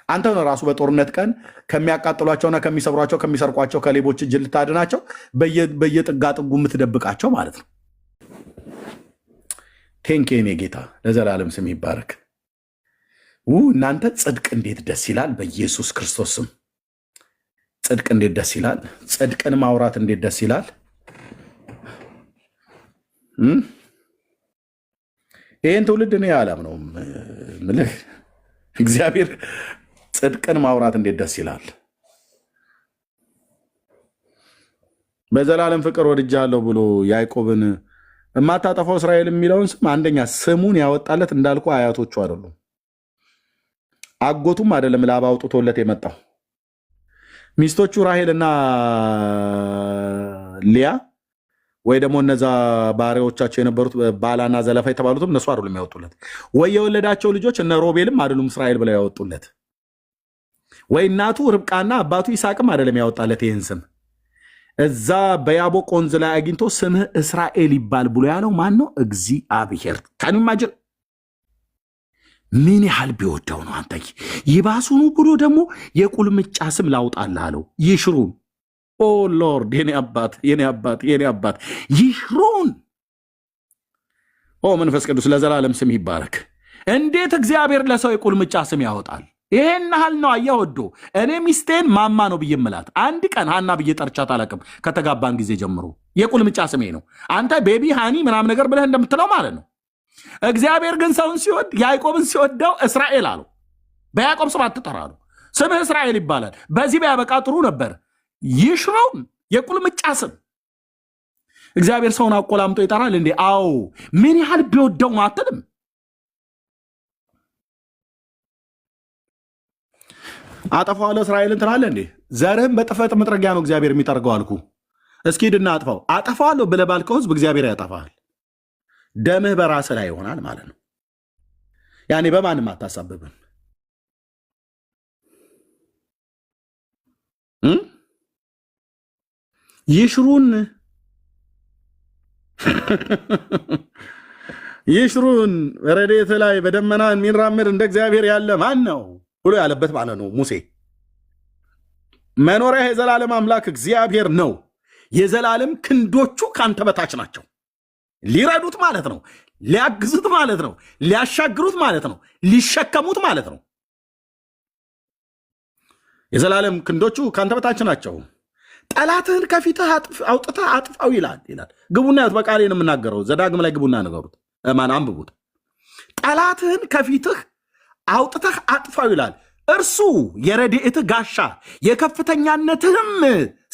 አንተ ነው ራሱ በጦርነት ቀን ከሚያቃጥሏቸውና ከሚሰብሯቸው ከሚሰርቋቸው ከሌቦች እጅ ልታድናቸው በየጥጋ ጥጉ የምትደብቃቸው ማለት ነው። ቴንኬኔ ጌታ ለዘላለም ስም ይባረክ። እናንተ ጽድቅ እንዴት ደስ ይላል! በኢየሱስ ክርስቶስ ስም ጽድቅ እንዴት ደስ ይላል! ጽድቅን ማውራት እንዴት ደስ ይላል! ይህን ትውልድ እኔ አላምነውም። ምልህ እግዚአብሔር ጽድቅን ማውራት እንዴት ደስ ይላል! በዘላለም ፍቅር ወድጃለሁ ብሎ ያዕቆብን የማታጠፋው እስራኤል የሚለውን ስም አንደኛ ስሙን ያወጣለት እንዳልኩ አያቶቹ አይደሉም፣ አጎቱም አይደለም። ላባ አውጥቶለት የመጣው ሚስቶቹ ራሄልና ሊያ ወይ ደግሞ እነዛ ባሪያዎቻቸው የነበሩት ባላና ዘለፋ የተባሉትም እነሱ አይደሉም ያወጡለት። ወይ የወለዳቸው ልጆች እነ ሮቤልም አይደሉም እስራኤል ብለው ያወጡለት። ወይ እናቱ ርብቃና አባቱ ይስሐቅም አይደለም ያወጣለት ይህን ስም። እዛ በያቦቅ ወንዝ ላይ አግኝቶ ስምህ እስራኤል ይባል ብሎ ያለው ማን ነው? እግዚአብሔር። ታንማጅር ምን ያህል ቢወደው ነው አንተ። ይባሱኑ ብሎ ደግሞ የቁልምጫ ስም ላውጣልህ አለው። ይሽሩን። ኦ ሎርድ፣ የኔ አባት የኔ አባት የኔ አባት ይሽሩን። ኦ መንፈስ ቅዱስ ለዘላለም ስም ይባረክ። እንዴት እግዚአብሔር ለሰው የቁልምጫ ስም ያወጣል? ይሄን ያህል ነው። አየህ ወዶ እኔ ሚስቴን ማማ ነው ብዬ ምላት አንድ ቀን ሃና ብዬ ጠርቻት አላውቅም ከተጋባን ጊዜ ጀምሮ። የቁልምጫ ስሜ ነው። አንተ ቤቢ ሃኒ ምናምን ነገር ብለህ እንደምትለው ማለት ነው። እግዚአብሔር ግን ሰውን ሲወድ ያዕቆብን ሲወደው እስራኤል አለው። በያዕቆብ ስም አትጠራ አለው። ስምህ እስራኤል ይባላል። በዚህ ቢያበቃ ጥሩ ነበር። ይሽረውን የቁልምጫ ስም እግዚአብሔር ሰውን አቆላምጦ ይጠራል እንዴ? አዎ። ምን ያህል ቢወደው ነው አትልም? አጠፋዋለሁ እስራኤልን ትላለህ እንዴ? ዘርህም በጥፈት መጥረጊያ ነው እግዚአብሔር የሚጠርገው አልኩ። እስኪ ሂድና አጥፋው። አጠፋዋለሁ ብለህ ባልከው ህዝብ እግዚአብሔር ያጠፋሃል። ደምህ በራስህ ላይ ይሆናል ማለት ነው። ያኔ በማንም አታሳብብም። ይሽሩን ይሽሩን ረድኤት ላይ በደመና የሚራመድ እንደ እግዚአብሔር ያለ ማን ነው ብሎ ያለበት ማለት ነው ሙሴ። መኖሪያ የዘላለም አምላክ እግዚአብሔር ነው። የዘላለም ክንዶቹ ካንተ በታች ናቸው። ሊረዱት ማለት ነው፣ ሊያግዙት ማለት ነው፣ ሊያሻግሩት ማለት ነው፣ ሊሸከሙት ማለት ነው። የዘላለም ክንዶቹ ካንተ በታች ናቸው። ጠላትህን ከፊትህ አውጥተህ አጥፋው ይላል። ግቡና ያዩት። በቃሌ ነው የምናገረው። ዘዳግም ላይ ግቡና ንገሩት። አንብቡት። ጠላትህን ከፊትህ አውጥተህ አጥፋው ይላል። እርሱ የረድኤትህ ጋሻ የከፍተኛነትህም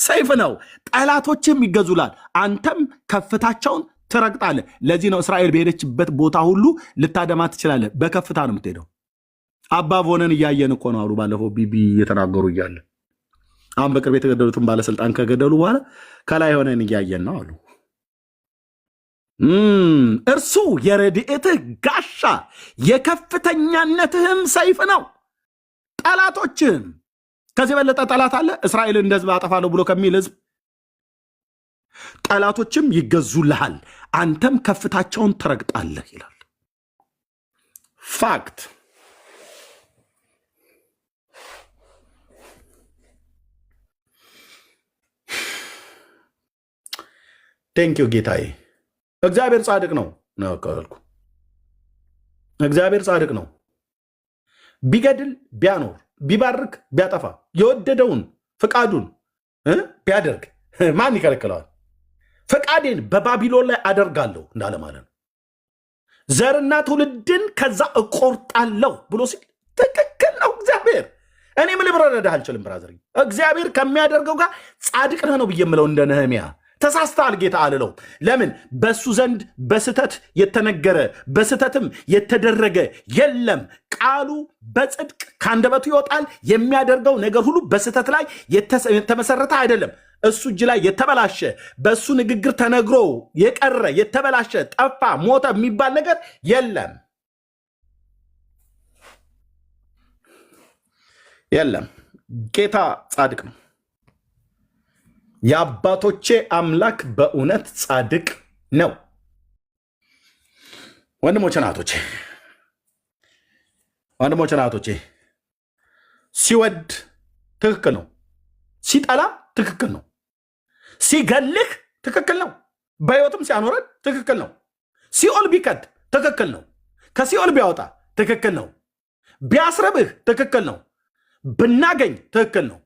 ሰይፍ ነው። ጠላቶችህም ይገዙላል፣ አንተም ከፍታቸውን ትረግጣለህ። ለዚህ ነው እስራኤል በሄደችበት ቦታ ሁሉ ልታደማ ትችላለህ። በከፍታ ነው የምትሄደው። አባ ቮነን እያየን እኮ ነው አሉ። ባለፈው ቢቢ እየተናገሩ እያለ አሁን በቅርብ የተገደሉትን ባለስልጣን ከገደሉ በኋላ ከላይ ሆነን እያየን ነው አሉ። እርሱ የረድኤትህ ጋሻ የከፍተኛነትህም ሰይፍ ነው። ጠላቶችህም ከዚህ የበለጠ ጠላት አለ? እስራኤልን እንደ ሕዝብ አጠፋለሁ ብሎ ከሚል ሕዝብ ጠላቶችም ይገዙልሃል፣ አንተም ከፍታቸውን ትረግጣለህ ይላል። ፋክት። ቴንኪው ጌታዬ። እግዚአብሔር ጻድቅ ነው ነው እግዚአብሔር ጻድቅ ነው። ቢገድል ቢያኖር ቢባርክ ቢያጠፋ የወደደውን ፍቃዱን ቢያደርግ ማን ይከለክለዋል? ፈቃዴን በባቢሎን ላይ አደርጋለሁ እንዳለ ማለት ነው። ዘርና ትውልድን ከዛ እቆርጣለሁ ብሎ ሲል ትክክል ነው እግዚአብሔር። እኔ ምን ልረዳህ አልችልም ብራዘር። እግዚአብሔር ከሚያደርገው ጋር ጻድቅ ነህ ነው ብዬ የምለው እንደ ነህምያ። ተሳስተሃል ጌታ አልለውም። ለምን? በሱ ዘንድ በስተት የተነገረ በስተትም የተደረገ የለም። ቃሉ በጽድቅ ከአንደበቱ ይወጣል። የሚያደርገው ነገር ሁሉ በስተት ላይ የተመሰረተ አይደለም። እሱ እጅ ላይ የተበላሸ በእሱ ንግግር ተነግሮ የቀረ የተበላሸ ጠፋ፣ ሞተ የሚባል ነገር የለም የለም። ጌታ ጻድቅ ነው። የአባቶቼ አምላክ በእውነት ጻድቅ ነው። ወንድሞቼ ናቶቼ ሲወድ ትክክል ነው፣ ሲጠላ ትክክል ነው፣ ሲገልህ ትክክል ነው፣ በሕይወትም ሲያኖረን ትክክል ነው፣ ሲኦል ቢከት ትክክል ነው፣ ከሲኦል ቢያወጣ ትክክል ነው፣ ቢያስረብህ ትክክል ነው፣ ብናገኝ ትክክል ነው።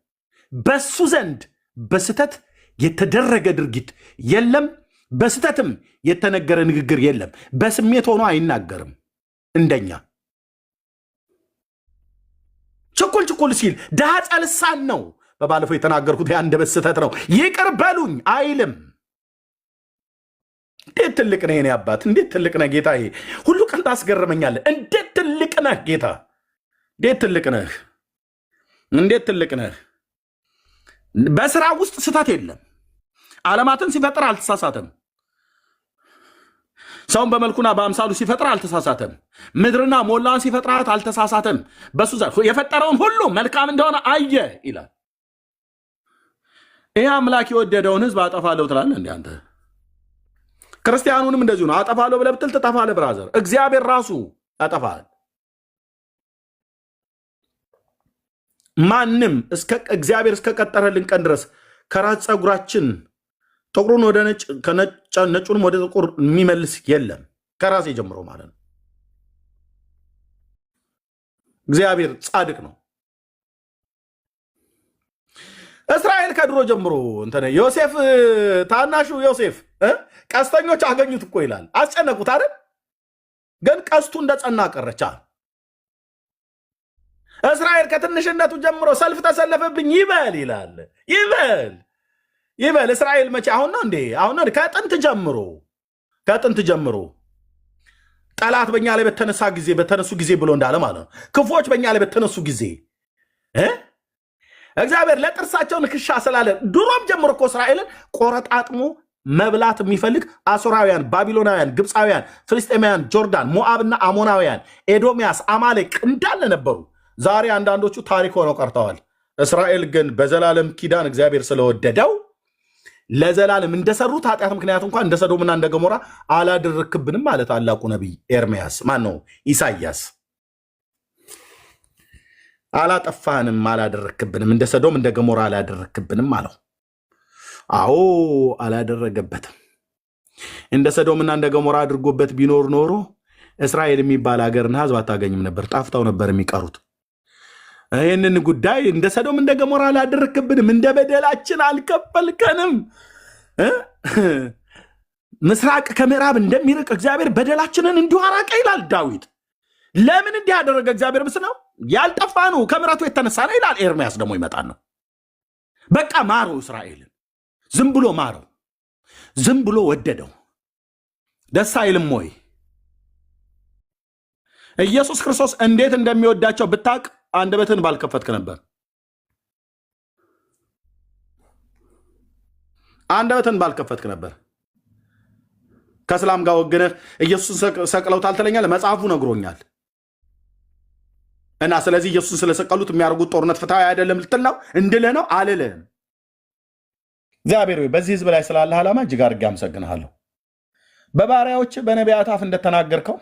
በሱ ዘንድ በስተት የተደረገ ድርጊት የለም፣ በስተትም የተነገረ ንግግር የለም። በስሜት ሆኖ አይናገርም እንደኛ ችኩል ሲል ዳሃ ልሳን ነው። በባለፈው የተናገርኩት የአንደበት ስህተት ነው፣ ይቅር በሉኝ አይልም። እንዴት ትልቅ ነህ የኔ አባት! እንዴት ትልቅ ነህ ጌታ! ይሄ ሁሉ ቀን ታስገርመኛለህ። እንዴት ትልቅ ነህ ጌታ! እንዴት ትልቅ ነህ! እንዴት ትልቅ ነህ! በስራ ውስጥ ስህተት የለም። ዓለማትን ሲፈጥር አልተሳሳተም። ሰውን በመልኩና በአምሳሉ ሲፈጥር አልተሳሳተም። ምድርና ሞላን ሲፈጥራት አልተሳሳተም። በሱ የፈጠረውን ሁሉ መልካም እንደሆነ አየ ይላል። ይህ አምላክ የወደደውን ህዝብ አጠፋለሁ ትላለህ እንዴ አንተ? ክርስቲያኑንም እንደዚሁ ነው። አጠፋለሁ ብለህ ብትል ትጠፋለህ ብራዘር። እግዚአብሔር ራሱ ያጠፋል። ማንም እግዚአብሔር እስከቀጠረልን ቀን ድረስ ከራስ ፀጉራችን ጥቁሩን ወደ ነጭ ነጩንም ወደ ጥቁር የሚመልስ የለም። ከራሴ ጀምሮ ማለት ነው። እግዚአብሔር ጻድቅ ነው። እስራኤል ከድሮ ጀምሮ ዮሴፍ ታናሹ ዮሴፍ ቀስተኞች አገኙት እኮ ይላል። አስጨነቁት አይደል? ግን ቀስቱ እንደጸና ቀረቻ። እስራኤል ከትንሽነቱ ጀምሮ ሰልፍ ተሰለፈብኝ ይበል ይላል። ይበል እስራኤል መቼ አሁን ነው እንዴ? አሁን ነው? ከጥንት ጀምሮ ጠላት በእኛ ላይ በተነሱ ጊዜ ብሎ እንዳለ ማለት ነው። ክፉዎች በእኛ ላይ በተነሱ ጊዜ እግዚአብሔር ለጥርሳቸው ንክሻ ስላለ ድሮም ጀምሮ እኮ እስራኤልን ቆረጣጥሞ መብላት የሚፈልግ አሶራውያን፣ ባቢሎናውያን፣ ግብፃውያን፣ ፍልስጤማውያን፣ ጆርዳን፣ ሞዓብና አሞናውያን፣ ኤዶሚያስ፣ አማሌቅ እንዳለ ነበሩ። ዛሬ አንዳንዶቹ ታሪክ ሆነው ቀርተዋል። እስራኤል ግን በዘላለም ኪዳን እግዚአብሔር ስለወደደው ለዘላለም እንደሰሩት ኃጢአት ምክንያት እንኳን እንደ ሰዶምና እንደ ገሞራ አላደረክብንም ማለት ታላቁ ነቢይ ኤርምያስ ማነው ኢሳያስ አላጠፋንም አላደረክብንም፣ እንደ ሰዶም እንደ ገሞራ አላደረክብንም አለው። አዎ አላደረገበትም። እንደ ሰዶምና እንደ ገሞራ አድርጎበት ቢኖር ኖሮ እስራኤል የሚባል ሀገርና ሕዝብ አታገኝም ነበር፣ ጣፍታው ነበር የሚቀሩት። ይህንን ጉዳይ እንደ ሰዶም እንደ ገሞራ አላደረክብንም፣ እንደ በደላችን አልከፈልከንም። ምስራቅ ከምዕራብ እንደሚርቅ እግዚአብሔር በደላችንን እንዲሁ አራቀ ይላል ዳዊት። ለምን እንዲህ ያደረገ እግዚአብሔር ምስ ነው ያልጠፋ ነው ከምሕረቱ የተነሳ ነው ይላል ኤርምያስ። ደግሞ ይመጣል ነው በቃ ማረው እስራኤልን፣ ዝም ብሎ ማረው፣ ዝም ብሎ ወደደው። ደስ አይልም ወይ? ኢየሱስ ክርስቶስ እንዴት እንደሚወዳቸው ብታቅ አንደበትን ባልከፈትክ ነበር። አንደበትን ባልከፈትክ ነበር። ከእስላም ጋር ወግነህ ኢየሱስን ሰቅለውታል ትለኛለህ። መጽሐፉ ነግሮኛል። እና ስለዚህ ኢየሱስን ስለሰቀሉት የሚያደርጉት ጦርነት ፍትሃዊ አይደለም ልትል ነው እንድልህ ነው አልልህም። እግዚአብሔር ሆይ በዚህ ህዝብ ላይ ስላለህ ዓላማ እጅግ አድርጌ አመሰግንሃለሁ። በባሪያዎች በነቢያት አፍ እንደተናገርከው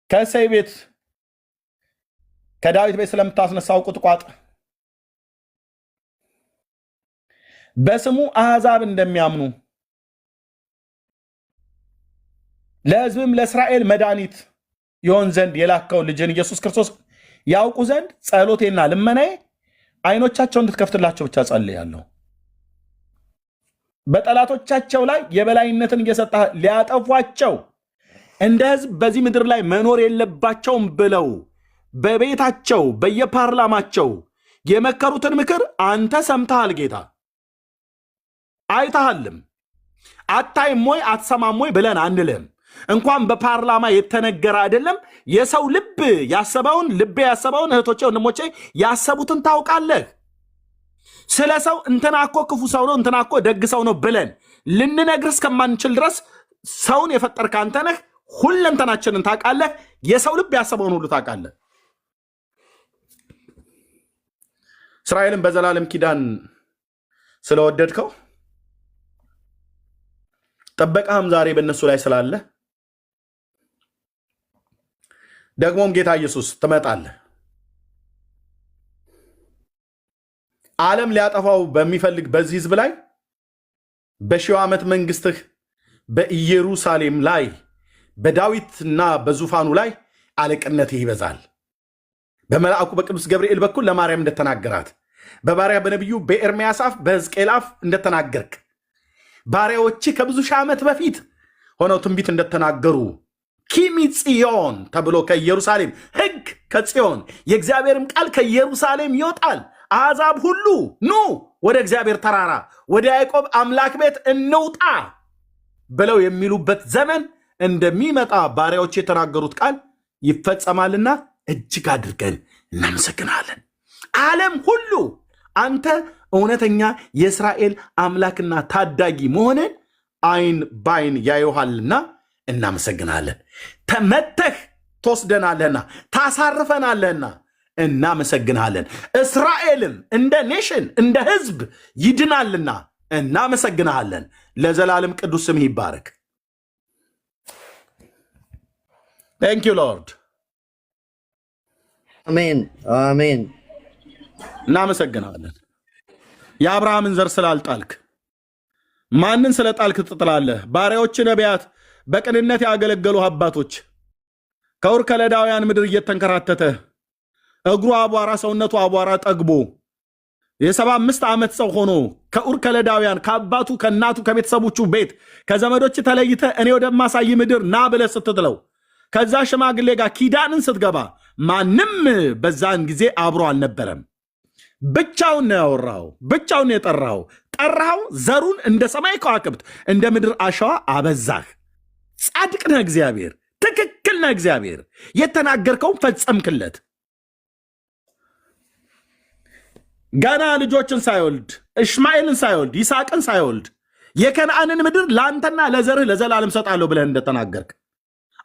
ከእሴይ ቤት ከዳዊት ቤት ስለምታስነሳው ቁጥቋጥ በስሙ አሕዛብ እንደሚያምኑ ለሕዝብም ለእስራኤል መድኃኒት ይሆን ዘንድ የላከው ልጅን ኢየሱስ ክርስቶስ ያውቁ ዘንድ ጸሎቴና ልመናዬ አይኖቻቸውን እንድትከፍትላቸው ብቻ ጸልያለሁ። በጠላቶቻቸው ላይ የበላይነትን እየሰጠ ሊያጠፏቸው እንደ ህዝብ በዚህ ምድር ላይ መኖር የለባቸውም ብለው በቤታቸው በየፓርላማቸው የመከሩትን ምክር አንተ ሰምተሃል ጌታ፣ አይተሃልም። አታይም ወይ አትሰማም ወይ ብለን አንልም። እንኳን በፓርላማ የተነገረ አይደለም የሰው ልብ ያሰበውን ልቤ ያሰበውን እህቶቼ ወንድሞቼ ያሰቡትን ታውቃለህ። ስለ ሰው እንትና እኮ ክፉ ሰው ነው እንትና እኮ ደግ ሰው ነው ብለን ልንነግር እስከማንችል ድረስ ሰውን የፈጠርክ አንተ ነህ። ሁለንተናችንን ታውቃለህ። የሰው ልብ ያሰበውን ሁሉ ታውቃለህ። እስራኤልን በዘላለም ኪዳን ስለወደድከው ጥበቃህም ዛሬ በእነሱ ላይ ስላለ ደግሞም ጌታ ኢየሱስ ትመጣለህ። ዓለም ሊያጠፋው በሚፈልግ በዚህ ህዝብ ላይ በሺው ዓመት መንግስትህ በኢየሩሳሌም ላይ በዳዊትና በዙፋኑ ላይ አለቅነትህ ይበዛል። በመልአኩ በቅዱስ ገብርኤል በኩል ለማርያም እንደተናገራት በባሪያ በነቢዩ በኤርምያስ አፍ በሕዝቅኤል አፍ እንደተናገርክ ባሪያዎች ከብዙ ሺህ ዓመት በፊት ሆነው ትንቢት እንደተናገሩ ኪሚ ጽዮን ተብሎ ከኢየሩሳሌም ሕግ ከጽዮን የእግዚአብሔርም ቃል ከኢየሩሳሌም ይወጣል። አሕዛብ ሁሉ ኑ ወደ እግዚአብሔር ተራራ ወደ ያዕቆብ አምላክ ቤት እንውጣ ብለው የሚሉበት ዘመን እንደሚመጣ ባሪያዎች የተናገሩት ቃል ይፈጸማልና እጅግ አድርገን እናመሰግናለን። ዓለም ሁሉ አንተ እውነተኛ የእስራኤል አምላክና ታዳጊ መሆንን አይን ባይን ያዩሃልና እናመሰግናለን። ተመተህ ትወስደናለህና ታሳርፈናለህና እናመሰግናለን። እስራኤልም እንደ ኔሽን እንደ ህዝብ ይድናልና እናመሰግናለን። ለዘላለም ቅዱስ ስምህ ይባረክ። ታንክ ዩ ሎርድ። አሜን አሜን። እናመሰግናለን። የአብርሃምን ዘር ስላልጣልክ ማንን ስለጣልክ ትጥላለህ? ባሪያዎች ነቢያት፣ በቅንነት ያገለገሉ አባቶች ከኡር ከለዳውያን ምድር እየተንከራተተ እግሩ አቧራ ሰውነቱ አቧራ ጠግቦ የ75 ዓመት ሰው ሆኖ ከኡር ከለዳውያን ከአባቱ ከእናቱ ከቤተሰቦቹ ቤት ከዘመዶች ተለይተ እኔ ወደማሳይ ምድር ና ብለህ ስትጥለው ከዛ ሽማግሌ ጋር ኪዳንን ስትገባ ማንም በዛን ጊዜ አብሮ አልነበረም። ብቻውን ነው ያወራው፣ ብቻውን ነው የጠራው። ጠራው፣ ዘሩን እንደ ሰማይ ከዋክብት እንደ ምድር አሸዋ አበዛህ። ጻድቅ ነህ እግዚአብሔር፣ ትክክል ነህ እግዚአብሔር። የተናገርከውን ፈጸምክለት። ገና ልጆችን ሳይወልድ እሽማኤልን ሳይወልድ ይስሐቅን ሳይወልድ የከነዓንን ምድር ለአንተና ለዘርህ ለዘላለም ሰጣለሁ ብለህ እንደተናገርክ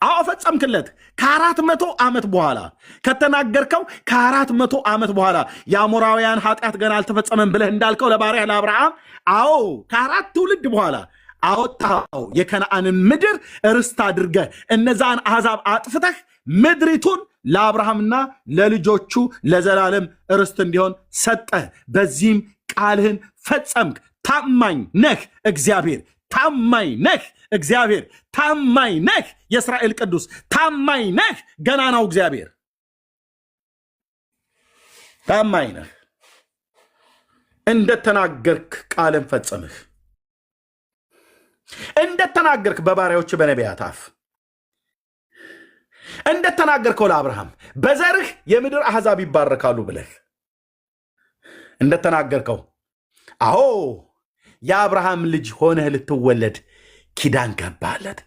አዎ ፈጸምክለት። ከ400 ዓመት በኋላ ከተናገርከው ከ400 ዓመት በኋላ የአሞራውያን ኃጢአት ገና አልተፈጸመም ብለህ እንዳልከው ለባሪያ ለአብርሃም አዎ ከ4 ትውልድ በኋላ አወጣው። የከነዓንን ምድር ርስት አድርገህ እነዛን አሕዛብ አጥፍተህ ምድሪቱን ለአብርሃምና ለልጆቹ ለዘላለም ርስት እንዲሆን ሰጠህ። በዚህም ቃልህን ፈጸምክ። ታማኝ ነህ እግዚአብሔር፣ ታማኝ ነህ እግዚአብሔር፣ ታማኝ ነህ የእስራኤል ቅዱስ፣ ታማኝ ነህ ገናናው እግዚአብሔር፣ ታማኝ ነህ። እንደተናገርክ ቃልን ፈጸምህ። እንደተናገርክ በባሪያዎች በነቢያት አፍ እንደተናገርከው ለአብርሃም በዘርህ የምድር አሕዛብ ይባረካሉ ብለህ እንደተናገርከው አዎ የአብርሃም ልጅ ሆነህ ልትወለድ ኪዳን ገባለት።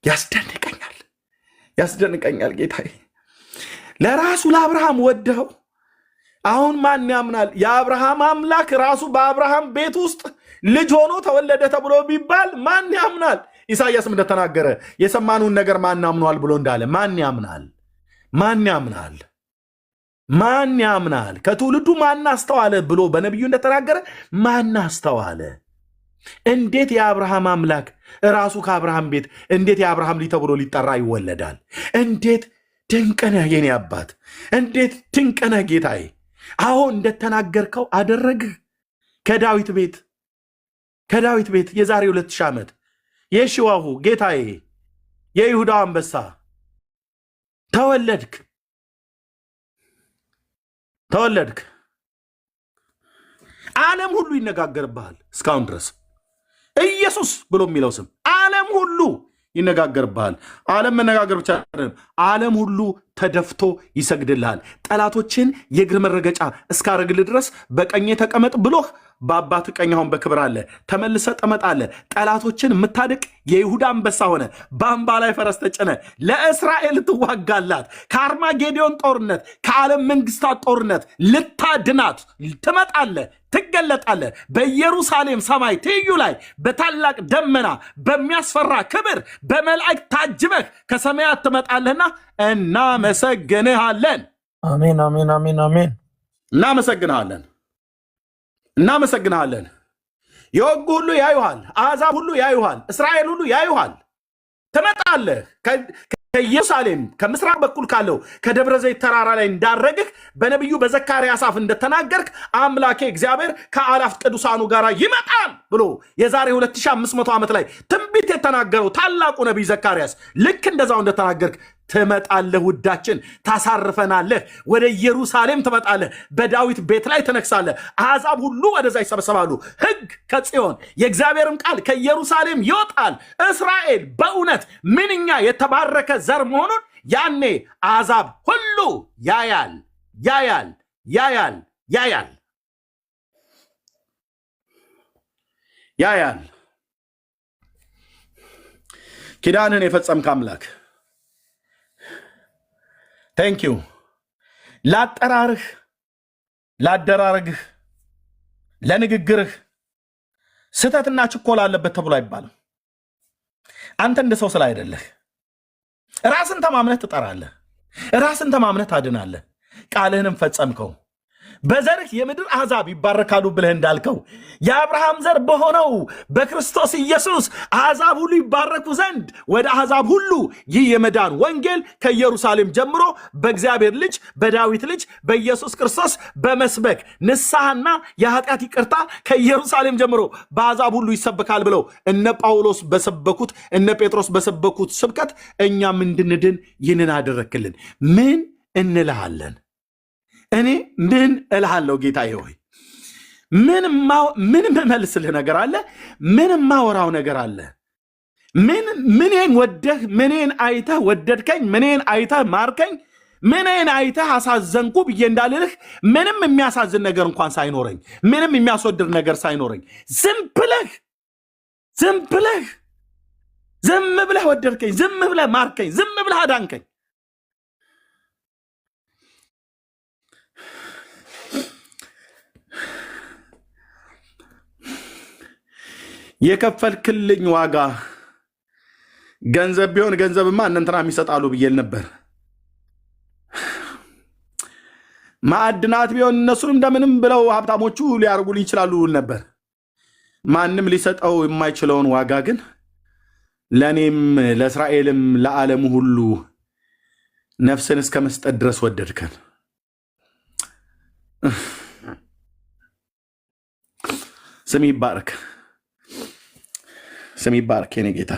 ያስደንቀኛል፣ ያስደንቀኛል ጌታዬ። ለራሱ ለአብርሃም ወደኸው። አሁን ማን ያምናል? የአብርሃም አምላክ ራሱ በአብርሃም ቤት ውስጥ ልጅ ሆኖ ተወለደ ተብሎ ቢባል ማን ያምናል? ኢሳይያስም እንደተናገረ የሰማኑን ነገር ማን ያምኗል ብሎ እንዳለ ማን ያምናል? ማን ያምናል? ማን ያምናል? ከትውልዱ ማን አስተዋለ ብሎ በነቢዩ እንደተናገረ ማን አስተዋለ? እንዴት የአብርሃም አምላክ ራሱ ከአብርሃም ቤት እንዴት የአብርሃም ልጅ ተብሎ ሊጠራ ይወለዳል? እንዴት ድንቅነህ የኔ አባት፣ እንዴት ድንቅነህ ጌታዬ። አዎ እንደተናገርከው አደረግህ። ከዳዊት ቤት የዛሬ 2000 ዓመት የሺዋሁ ጌታዬ የይሁዳ አንበሳ ተወለድክ። ተወለድክ። ዓለም ሁሉ ይነጋገርብሃል እስካሁን ድረስ ኢየሱስ ብሎ የሚለው ስም ዓለም ሁሉ ይነጋገርብሃል። ዓለም መነጋገር ብቻ አይደለም፣ ዓለም ሁሉ ተደፍቶ ይሰግድልሃል። ጠላቶችን የእግር መረገጫ እስካረግልህ ድረስ በቀኜ ተቀመጥ ብሎህ በአባት ቀኝ አሁን በክብር አለ። ተመልሰ ጠመጣለ። ጠላቶችን የምታድቅ የይሁዳ አንበሳ ሆነ። በአምባ ላይ ፈረስ ተጭነ ለእስራኤል ትዋጋላት። ከአርማጌዲዮን ጦርነት ከዓለም መንግስታት ጦርነት ልታድናት ትመጣለ፣ ትገለጣለ። በኢየሩሳሌም ሰማይ ትይዩ ላይ በታላቅ ደመና በሚያስፈራ ክብር በመላእክት ታጅበህ ከሰማያት ትመጣለህና እናመሰግንሃለን። አሜን፣ አሜን፣ አሜን፣ አሜን። እናመሰግንሃለን፣ እናመሰግንሃለን። የወጉ ሁሉ ያዩሃል፣ አሕዛብ ሁሉ ያዩሃል፣ እስራኤል ሁሉ ያዩሃል። ትመጣለህ ከኢየሩሳሌም ከምስራቅ በኩል ካለው ከደብረ ዘይት ተራራ ላይ እንዳረግህ በነቢዩ በዘካርያስ አፍ እንደተናገርክ አምላኬ እግዚአብሔር ከአላፍ ቅዱሳኑ ጋር ይመጣል ብሎ የዛሬ 2500 ዓመት ላይ ትንቢት የተናገረው ታላቁ ነቢይ ዘካርያስ ልክ እንደዛው እንደተናገርክ ትመጣለህ። ውዳችን ታሳርፈናለህ። ወደ ኢየሩሳሌም ትመጣለህ። በዳዊት ቤት ላይ ትነግሳለህ። አሕዛብ ሁሉ ወደዛ ይሰበሰባሉ። ሕግ ከጽዮን የእግዚአብሔርም ቃል ከኢየሩሳሌም ይወጣል። እስራኤል በእውነት ምንኛ የተባረከ ዘር መሆኑን ያኔ አሕዛብ ሁሉ ያያል፣ ያያል፣ ያያል፣ ያያል፣ ያያል። ኪዳንን የፈጸምክ አምላክ ቴንኪዩ። ላጠራርህ፣ ላደራረግህ፣ ለንግግርህ ስተትና ችኮላ አለበት ተብሎ አይባልም። አንተ እንደ ሰው ስለ አይደለህ ራስን ተማምነህ ትጠራለህ፣ ራስን ተማምነህ ታድናለህ። ቃልህንም ፈጸምከው። በዘርህ የምድር አሕዛብ ይባረካሉ ብለህ እንዳልከው የአብርሃም ዘር በሆነው በክርስቶስ ኢየሱስ አሕዛብ ሁሉ ይባረኩ ዘንድ ወደ አሕዛብ ሁሉ ይህ የመዳን ወንጌል ከኢየሩሳሌም ጀምሮ በእግዚአብሔር ልጅ በዳዊት ልጅ በኢየሱስ ክርስቶስ በመስበክ ንስሐና የኃጢአት ይቅርታ ከኢየሩሳሌም ጀምሮ በአሕዛብ ሁሉ ይሰበካል ብለው እነ ጳውሎስ በሰበኩት እነ ጴጥሮስ በሰበኩት ስብከት እኛም እንድንድን ይህንን አደረክልን። ምን እንልሃለን? እኔ ምን እልሃለሁ ጌታዬ ሆይ? ምን መመልስልህ ነገር አለ? ምን ማወራው ነገር አለ? ምንን ወደህ ምንን አይተህ ወደድከኝ? ምንን አይተህ ማርከኝ? ምንን አይተህ አሳዘንኩ ብዬ እንዳልልህ ምንም የሚያሳዝን ነገር እንኳን ሳይኖረኝ፣ ምንም የሚያስወድር ነገር ሳይኖረኝ ዝም ብለህ ወደድከኝ፣ ዝም ብለህ ማርከኝ፣ ዝም ብለህ አዳንከኝ። የከፈልክልኝ ዋጋ ገንዘብ ቢሆን ገንዘብማ እነንትና የሚሰጣሉ ብዬል ነበር። ማዕድናት ቢሆን እነሱንም እንደምንም ብለው ሀብታሞቹ ሊያርጉልኝ ይችላሉ ነበር። ማንም ሊሰጠው የማይችለውን ዋጋ ግን ለእኔም ለእስራኤልም ለዓለሙ ሁሉ ነፍስን እስከ መስጠት ድረስ ወደድከን። ስም ይባረክ፣ ስም ይባረክ የኔ ጌታ።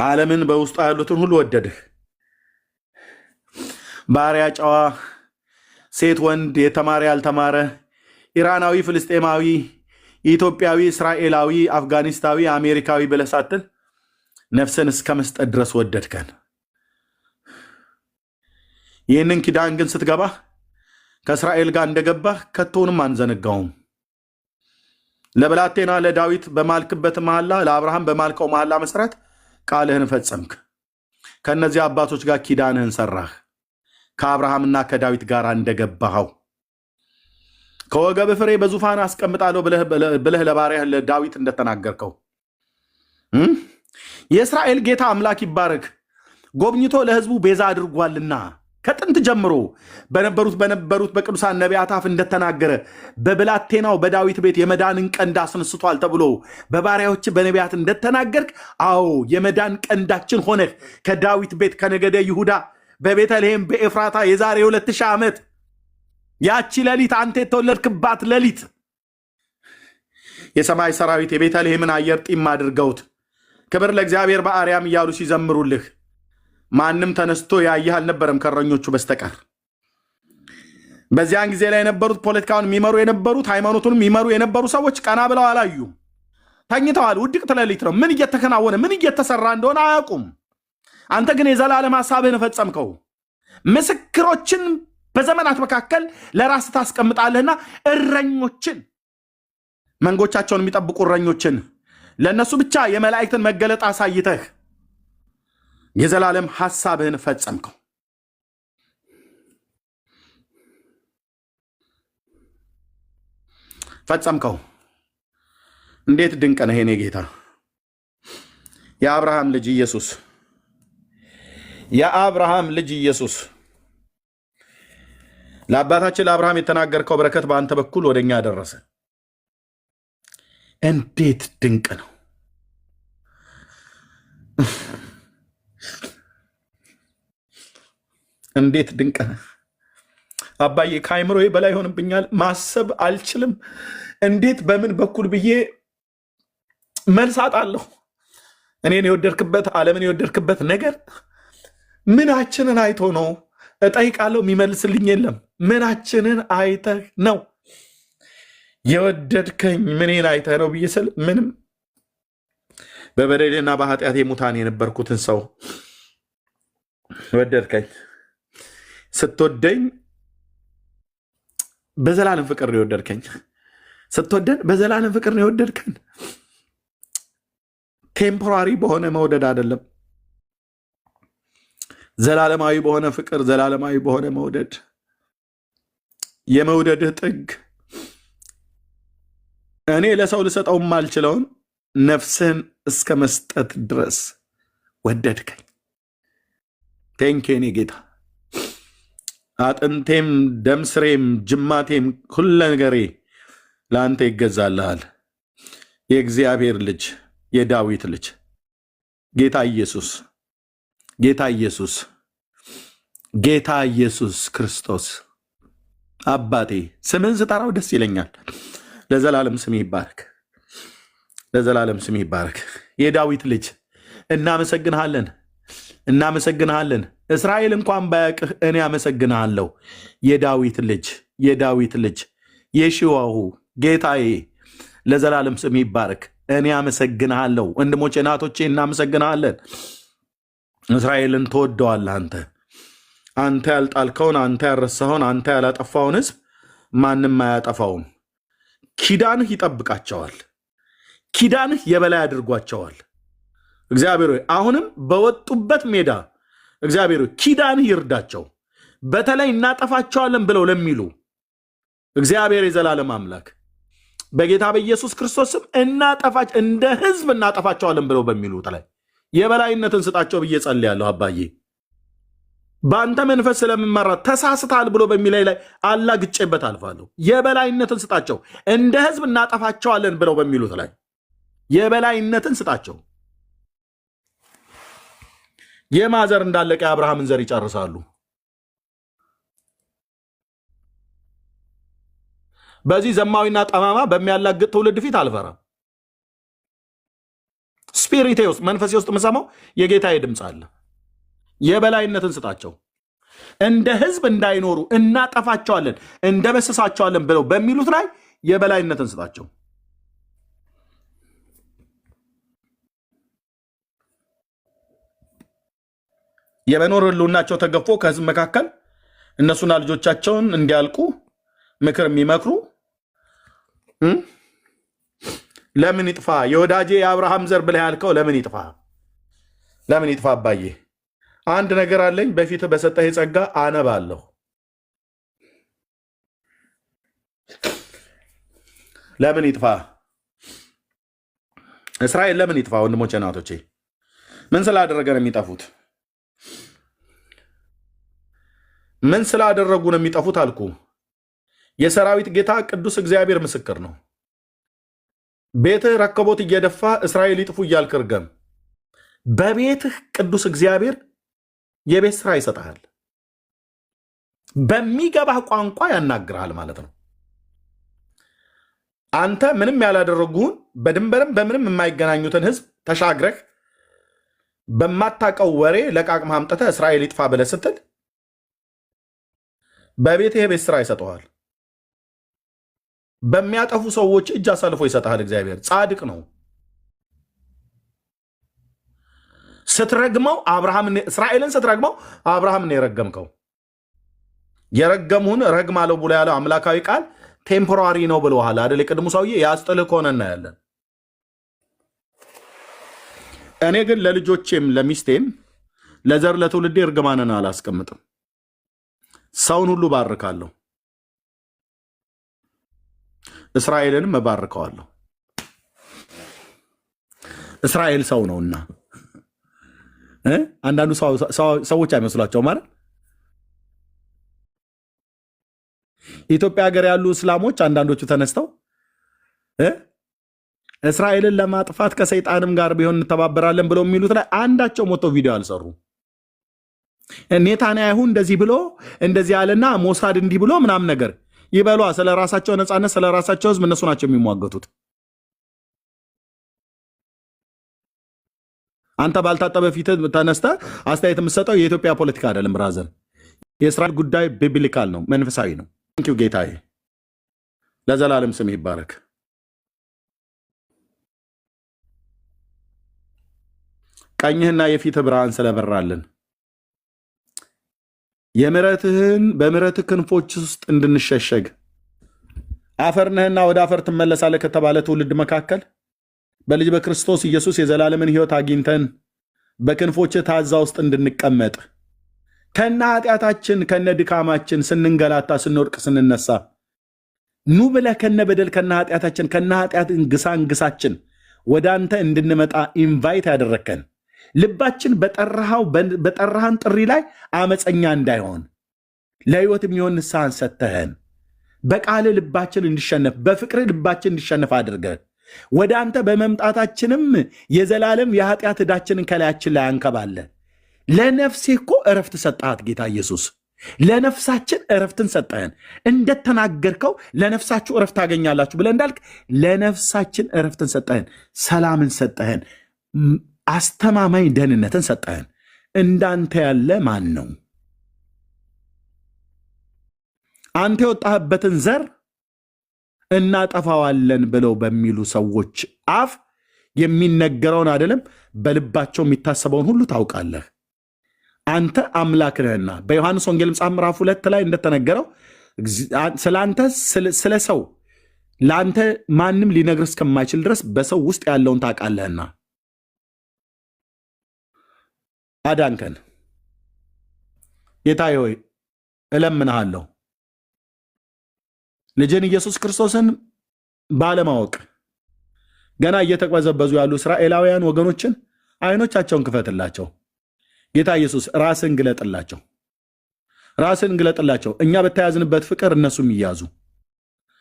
ዓለምን በውስጡ ያሉትን ሁሉ ወደድህ። ባሪያ፣ ጨዋ፣ ሴት፣ ወንድ፣ የተማረ፣ ያልተማረ፣ ኢራናዊ፣ ፍልስጤማዊ፣ ኢትዮጵያዊ፣ እስራኤላዊ፣ አፍጋኒስታዊ፣ አሜሪካዊ ብለህ ሳትል ነፍስን እስከ መስጠት ድረስ ወደድከን። ይህንን ኪዳን ግን ስትገባ ከእስራኤል ጋር እንደገባህ ከቶንም አንዘነጋውም። ለብላቴና ለዳዊት በማልክበት መሐላ ለአብርሃም በማልከው መሐላ መሰረት ቃልህን ፈጸምክ። ከነዚህ አባቶች ጋር ኪዳንህን ሰራህ። ከአብርሃምና ከዳዊት ጋር እንደገባኸው ከወገብ ፍሬ በዙፋን አስቀምጣለሁ ብለህ ለባሪያህ ለዳዊት እንደተናገርከው የእስራኤል ጌታ አምላክ ይባረክ፣ ጎብኝቶ ለሕዝቡ ቤዛ አድርጓልና ከጥንት ጀምሮ በነበሩት በቅዱሳን ነቢያት አፍ እንደተናገረ በብላቴናው በዳዊት ቤት የመዳንን ቀንድ አስነስቷል ተብሎ በባሪያዎች በነቢያት እንደተናገርክ፣ አዎ የመዳን ቀንዳችን ሆነህ ከዳዊት ቤት ከነገደ ይሁዳ በቤተልሔም በኤፍራታ የዛሬ 2000 ዓመት ያቺ ሌሊት አንተ የተወለድክባት ሌሊት የሰማይ ሰራዊት የቤተልሔምን አየር ጢም አድርገውት ክብር ለእግዚአብሔር በአርያም እያሉ ሲዘምሩልህ ማንም ተነስቶ ያየህ አልነበረም ከእረኞቹ በስተቀር። በዚያን ጊዜ ላይ የነበሩት ፖለቲካውን የሚመሩ የነበሩት ሃይማኖቱን የሚመሩ የነበሩ ሰዎች ቀና ብለው አላዩም፣ ተኝተዋል። ውድቅት ሌሊት ነው። ምን እየተከናወነ ምን እየተሰራ እንደሆነ አያውቁም። አንተ ግን የዘላለም ሐሳብህን ፈጸምከው። ምስክሮችን በዘመናት መካከል ለራስ ታስቀምጣለህና እረኞችን መንጎቻቸውን የሚጠብቁ እረኞችን ለእነሱ ብቻ የመላእክትን መገለጥ አሳይተህ የዘላለም ሐሳብህን ፈጸምከው። ፈጸምከው። እንዴት ድንቅ ነህ የኔ ጌታ! የአብርሃም ልጅ ኢየሱስ፣ የአብርሃም ልጅ ኢየሱስ፣ ለአባታችን ለአብርሃም የተናገርከው በረከት በአንተ በኩል ወደኛ ደረሰ። እንዴት ድንቅ ነው! እንዴት ድንቅ ነህ አባዬ! ከአይምሮዬ በላይ ሆንብኛል። ማሰብ አልችልም። እንዴት በምን በኩል ብዬ መልስ አጣለሁ። እኔን የወደድክበት ዓለምን የወደድክበት ነገር ምናችንን አይቶ ነው? እጠይቃለሁ፣ የሚመልስልኝ የለም። ምናችንን አይተህ ነው የወደድከኝ? ምንን አይተህ ነው ብዬ ስል ምንም በበደሌና በኃጢአቴ ሙታን የነበርኩትን ሰው ወደድከኝ። ስትወደኝ በዘላለም ፍቅር ነው የወደድከኝ። ስትወደን በዘላለም ፍቅር ነው የወደድከን። ቴምፖራሪ በሆነ መውደድ አይደለም፣ ዘላለማዊ በሆነ ፍቅር፣ ዘላለማዊ በሆነ መውደድ። የመውደድህ ጥግ እኔ ለሰው ልሰጠው የማልችለውን ነፍስህን እስከ መስጠት ድረስ ወደድከኝ። ቴንኬኔ ጌታ፣ አጥንቴም ደምስሬም ጅማቴም ሁለ ነገሬ ለአንተ ይገዛልሃል። የእግዚአብሔር ልጅ የዳዊት ልጅ ጌታ ኢየሱስ፣ ጌታ ኢየሱስ፣ ጌታ ኢየሱስ ክርስቶስ አባቴ፣ ስምን ስጠራው ደስ ይለኛል። ለዘላለም ስም ይባረክ፣ ለዘላለም ስም ይባረክ። የዳዊት ልጅ እናመሰግንሃለን፣ እናመሰግንሃለን። እስራኤል እንኳን ባያቅህ እኔ አመሰግንሃለሁ። የዳዊት ልጅ፣ የዳዊት ልጅ፣ የሺዋሁ ጌታዬ፣ ለዘላለም ስም ይባረክ። እኔ አመሰግንሃለሁ። ወንድሞቼ እናቶቼ እናመሰግንሃለን። እስራኤልን ትወደዋለህ አንተ። አንተ ያልጣልከውን፣ አንተ ያልረሳኸውን፣ አንተ ያላጠፋውን ህዝብ ማንም አያጠፋውም። ኪዳንህ ይጠብቃቸዋል። ኪዳንህ የበላይ አድርጓቸዋል። እግዚአብሔር ሆይ አሁንም በወጡበት ሜዳ እግዚአብሔር ሆይ ኪዳንህ ይርዳቸው። በተለይ እናጠፋቸዋለን ብለው ለሚሉ እግዚአብሔር የዘላለም አምላክ በጌታ በኢየሱስ ክርስቶስም እናጠፋች እንደ ህዝብ እናጠፋቸዋለን ብለው በሚሉት ላይ የበላይነትን ስጣቸው ብዬ ጸልያለሁ። አባዬ በአንተ መንፈስ ስለምመራ ተሳስታል ብሎ በሚላይ ላይ አላግጬበት አልፋለሁ። የበላይነትን ስጣቸው። እንደ ህዝብ እናጠፋቸዋለን ብለው በሚሉት ላይ የበላይነትን ስጣቸው። የማዘር እንዳለቀ የአብርሃምን ዘር ይጨርሳሉ። በዚህ ዘማዊና ጠማማ በሚያላግጥ ትውልድ ፊት አልፈራም። ስፒሪቴ ውስጥ መንፈሴ ውስጥ የምሰማው የጌታዬ ድምፅ አለ። የበላይነትን ስጣቸው። እንደ ህዝብ እንዳይኖሩ እናጠፋቸዋለን፣ እንደመስሳቸዋለን ብለው በሚሉት ላይ የበላይነትን ስጣቸው። የመኖር ህልውናቸው ተገፎ ከህዝብ መካከል እነሱና ልጆቻቸውን እንዲያልቁ ምክር የሚመክሩ ለምን ይጥፋ? የወዳጄ የአብርሃም ዘር ብለህ ያልከው ለምን ይጥፋ? ለምን ይጥፋ? አባዬ አንድ ነገር አለኝ። በፊት በሰጠህ ጸጋ አነባለሁ። ለምን ይጥፋ? እስራኤል ለምን ይጥፋ? ወንድሞቼ እናቶቼ፣ ምን ስላደረገ ነው የሚጠፉት? ምን ስላደረጉ ነው የሚጠፉት አልኩ። የሰራዊት ጌታ ቅዱስ እግዚአብሔር ምስክር ነው። ቤትህ ረከቦት እየደፋ እስራኤል ይጥፉ እያልክ እርገም። በቤትህ ቅዱስ እግዚአብሔር የቤት ስራ ይሰጥሃል። በሚገባህ ቋንቋ ያናግርሃል ማለት ነው። አንተ ምንም ያላደረጉን በድንበርም በምንም የማይገናኙትን ህዝብ ተሻግረህ በማታቀው ወሬ ለቃቅመህ አምጥተህ እስራኤል ይጥፋ ብለህ ስትል በቤትህ የቤት ስራ ይሰጠዋል። በሚያጠፉ ሰዎች እጅ አሳልፎ ይሰጣል። እግዚአብሔር ጻድቅ ነው። ስትረግመው እስራኤልን ስትረግመው አብርሃምን የረገምከው የረገሙን ረግማለሁ ብሎ ያለው አምላካዊ ቃል ቴምፖራሪ ነው ብለዋል አይደል? የቅድሙ ሰውዬ ያስጥልህ ከሆነ እናያለን። እኔ ግን ለልጆቼም ለሚስቴም ለዘር ለትውልዴ እርግማንን አላስቀምጥም። ሰውን ሁሉ ባርካለሁ፣ እስራኤልንም እባርከዋለሁ። እስራኤል ሰው ነውና አንዳንዱ ሰዎች አይመስሏቸው ማለት ኢትዮጵያ ሀገር ያሉ እስላሞች አንዳንዶቹ ተነስተው እስራኤልን ለማጥፋት ከሰይጣንም ጋር ቢሆን እንተባበራለን ብለው የሚሉት ላይ አንዳቸው ሞቶ ቪዲዮ አልሰሩ። ኔታንያሁ እንደዚህ ብሎ እንደዚህ ያለና ሞሳድ እንዲህ ብሎ ምናምን ነገር ይበሏ። ስለ ራሳቸው ነፃነት፣ ስለ ራሳቸው ህዝብ እነሱ ናቸው የሚሟገቱት። አንተ ባልታጠበ ፊት ተነስተ አስተያየት የምትሰጠው የኢትዮጵያ ፖለቲካ አይደለም ብራዘር። የእስራኤል ጉዳይ ቢብሊካል ነው፣ መንፈሳዊ ነው። ቴንኪው ጌታዬ፣ ለዘላለም ስም ይባረክ። ቀኝህና የፊት ብርሃን ስለበራልን በምሕረትህ ክንፎች ውስጥ እንድንሸሸግ አፈርነህና ወደ አፈር ትመለሳለህ ከተባለ ትውልድ መካከል በልጅ በክርስቶስ ኢየሱስ የዘላለምን ሕይወት አግኝተን በክንፎች ታዛ ውስጥ እንድንቀመጥ ከነ ኃጢአታችን ከነ ድካማችን ስንንገላታ ስንወድቅ ስንነሳ ኑ ብለህ ከነ በደል ከነ ኃጢአታችን ከነ ኃጢአት ግሳችን ወደ አንተ እንድንመጣ ኢንቫይት ያደረከን ልባችን በጠራሃን ጥሪ ላይ አመፀኛ እንዳይሆን ለሕይወት የሚሆን ንስሐን ሰጥተህን በቃል ልባችን እንዲሸነፍ በፍቅር ልባችን እንዲሸነፍ አድርገህ ወደ አንተ በመምጣታችንም የዘላለም የኃጢአት ዕዳችንን ከላያችን ላይ አንከባለ። ለነፍሴ እኮ እረፍት ሰጣት ጌታ ኢየሱስ። ለነፍሳችን እረፍትን ሰጠህን። እንደተናገርከው ለነፍሳችሁ እረፍት ታገኛላችሁ ብለህ እንዳልክ ለነፍሳችን እረፍትን ሰጠህን፣ ሰላምን ሰጠህን፣ አስተማማኝ ደህንነትን ሰጠህን። እንዳንተ ያለ ማን ነው? አንተ የወጣህበትን ዘር እናጠፋዋለን ብለው በሚሉ ሰዎች አፍ የሚነገረውን አይደለም በልባቸው የሚታሰበውን ሁሉ ታውቃለህ። አንተ አምላክ ነህና በዮሐንስ ወንጌል መጽሐፍ ምዕራፍ 2 ላይ እንደተነገረው ስለአንተ ስለ ሰው ለአንተ ማንም ሊነግር እስከማይችል ድረስ በሰው ውስጥ ያለውን ታውቃለህና አዳንከን። ጌታዬ ሆይ እለምንሃለሁ ልጅን ኢየሱስ ክርስቶስን ባለማወቅ ገና እየተቅበዘበዙ ያሉ እስራኤላውያን ወገኖችን አይኖቻቸውን ክፈትላቸው። ጌታ ኢየሱስ ራስን ግለጥላቸው፣ ራስን ግለጥላቸው። እኛ በተያዝንበት ፍቅር እነሱም ይያዙ።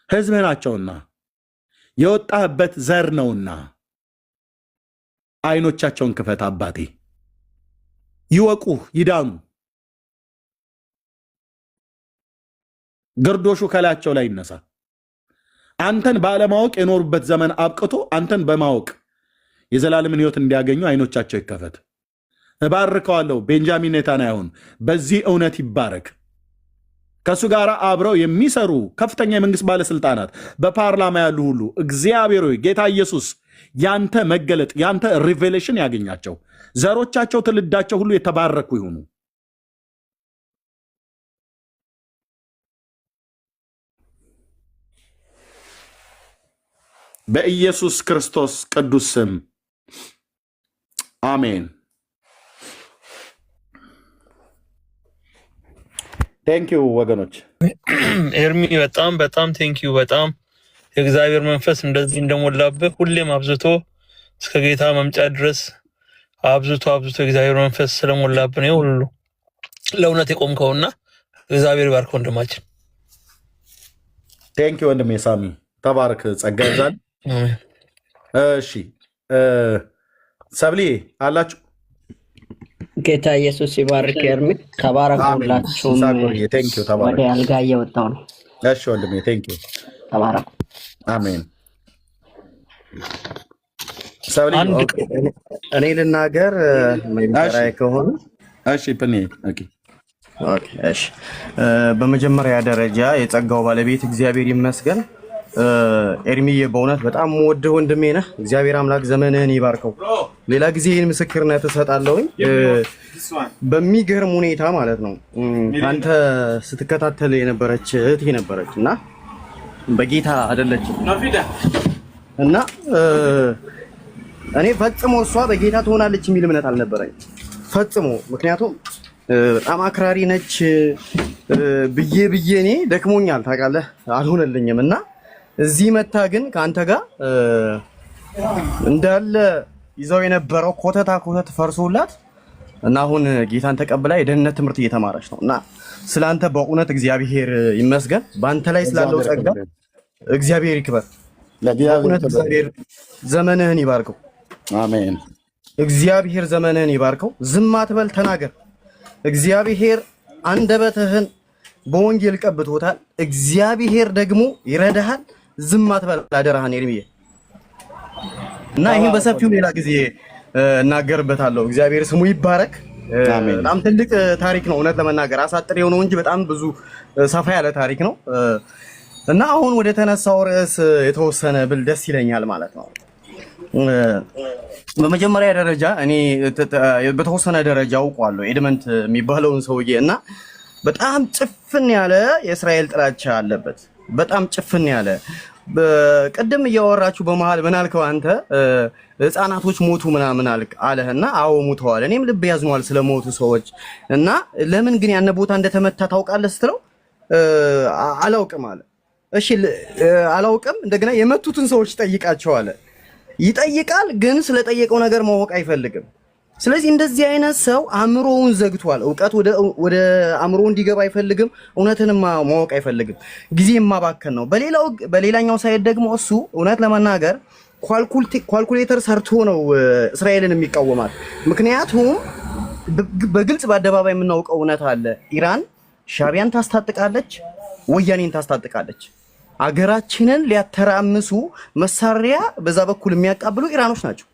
ሕዝብህ ናቸውና የወጣህበት ዘር ነውና አይኖቻቸውን ክፈት አባቴ። ይወቁህ፣ ይዳኑ። ግርዶሹ ከላያቸው ላይ ይነሳ። አንተን ባለማወቅ የኖሩበት ዘመን አብቅቶ አንተን በማወቅ የዘላለምን ሕይወት እንዲያገኙ አይኖቻቸው ይከፈት። እባርከዋለሁ ቤንጃሚን ኔታንያሁን በዚህ እውነት ይባረክ። ከእሱ ጋር አብረው የሚሰሩ ከፍተኛ የመንግስት ባለስልጣናት በፓርላማ ያሉ ሁሉ እግዚአብሔር ሆይ ጌታ ኢየሱስ ያንተ መገለጥ ያንተ ሪቬሌሽን ያገኛቸው። ዘሮቻቸው ትውልዳቸው ሁሉ የተባረኩ ይሁኑ። በኢየሱስ ክርስቶስ ቅዱስ ስም አሜን። ቴንኪዩ ወገኖች። ኤርሚ በጣም ቴንኪዩ። በጣም የእግዚአብሔር መንፈስ እንደዚህ እንደሞላብህ ሁሌም አብዝቶ እስከ ጌታ መምጫ ድረስ አብዝቶ የእግዚአብሔር መንፈስ ስለሞላብህ ነው ሁሉ ለእውነት የቆምከውና እግዚአብሔር ባርክ ወንድማችን። ቴንኪዩ ወንድሜ ሳሚ ተባረክ፣ ጸጋ ይብዛል። እሺ ሰብሊ አላችሁ? ጌታ ኢየሱስ ይባርክ። ኤርሚ ተባረኩላችሁም። ወደ አልጋ እየወጣሁ ነው። እሺ ወንድሜ ቴንኪዩ፣ ተባረኩ። አሜን። እኔ ልናገር ከሆነ እሺ ፕኒ ኦኬ እሺ። በመጀመሪያ ደረጃ የጸጋው ባለቤት እግዚአብሔር ይመስገን። ኤርሚዬ በእውነት በጣም ወደ ወንድሜ ነህ። እግዚአብሔር አምላክ ዘመንህን ይባርከው። ሌላ ጊዜ ይህን ምስክርነት እሰጣለሁኝ። በሚገርም ሁኔታ ማለት ነው አንተ ስትከታተል የነበረች እህቴ ነበረች እና በጌታ አይደለችም እና እኔ ፈጽሞ እሷ በጌታ ትሆናለች የሚል እምነት አልነበረኝ ፈጽሞ። ምክንያቱም በጣም አክራሪ ነች ብዬ እኔ ደክሞኛል ታውቃለህ፣ አልሆነልኝም እና እዚህ መታ ግን ከአንተ ጋር እንዳለ ይዘው የነበረው ኮተት ፈርሶላት እና አሁን ጌታን ተቀብላ የደህንነት ትምህርት እየተማረች ነው እና ስላንተ በእውነት እግዚአብሔር ይመስገን። በአንተ ላይ ስላለው ጸጋ እግዚአብሔር ይክበር። በእውነት እግዚአብሔር ዘመንህን ይባርከው። አሜን። እግዚአብሔር ዘመንህን ይባርከው። ዝም አትበል፣ ተናገር። እግዚአብሔር አንደበትህን በወንጌል ቀብቶታል። እግዚአብሔር ደግሞ ይረዳሃል። ዝም አትበል አደራህን ኤርሚዬ እና ይሄን በሰፊው ሌላ ጊዜ እናገርበታለሁ። እግዚአብሔር ስሙ ይባረክ። በጣም ትልቅ ታሪክ ነው እውነት ለመናገር አሳጥር የሆነው እንጂ በጣም ብዙ ሰፋ ያለ ታሪክ ነው እና አሁን ወደ ተነሳው ርዕስ የተወሰነ ብል ደስ ይለኛል ማለት ነው። በመጀመሪያ ደረጃ እኔ በተወሰነ ደረጃ አውቀዋለሁ ኤድመንት የሚባለውን ሰውዬ እና በጣም ጭፍን ያለ የእስራኤል ጥላቻ አለበት። በጣም ጭፍን ያለ ቅድም እያወራችሁ በመሃል ምን አልከው አንተ? ህፃናቶች ሞቱ ምናምን አለህና፣ አዎ ሞተዋል። እኔም ልብ ያዝኗል ስለሞቱ ሰዎች እና ለምን ግን ያነ ቦታ እንደተመታ ታውቃለህ ስትለው አላውቅም አለ። እሺ አላውቅም። እንደገና የመቱትን ሰዎች ጠይቃቸው አለ። ይጠይቃል ግን ስለጠየቀው ነገር ማወቅ አይፈልግም። ስለዚህ እንደዚህ አይነት ሰው አእምሮውን ዘግቷል። ዕውቀት ወደ አእምሮ እንዲገባ አይፈልግም። እውነትንም ማወቅ አይፈልግም። ጊዜ ማባከን ነው። በሌላኛው ሳይድ ደግሞ እሱ እውነት ለመናገር ኳልኩሌተር ሰርቶ ነው እስራኤልን የሚቃወማት። ምክንያቱም በግልጽ በአደባባይ የምናውቀው እውነት አለ። ኢራን ሻቢያን ታስታጥቃለች፣ ወያኔን ታስታጥቃለች። አገራችንን ሊያተራምሱ መሳሪያ በዛ በኩል የሚያቃብሉ ኢራኖች ናቸው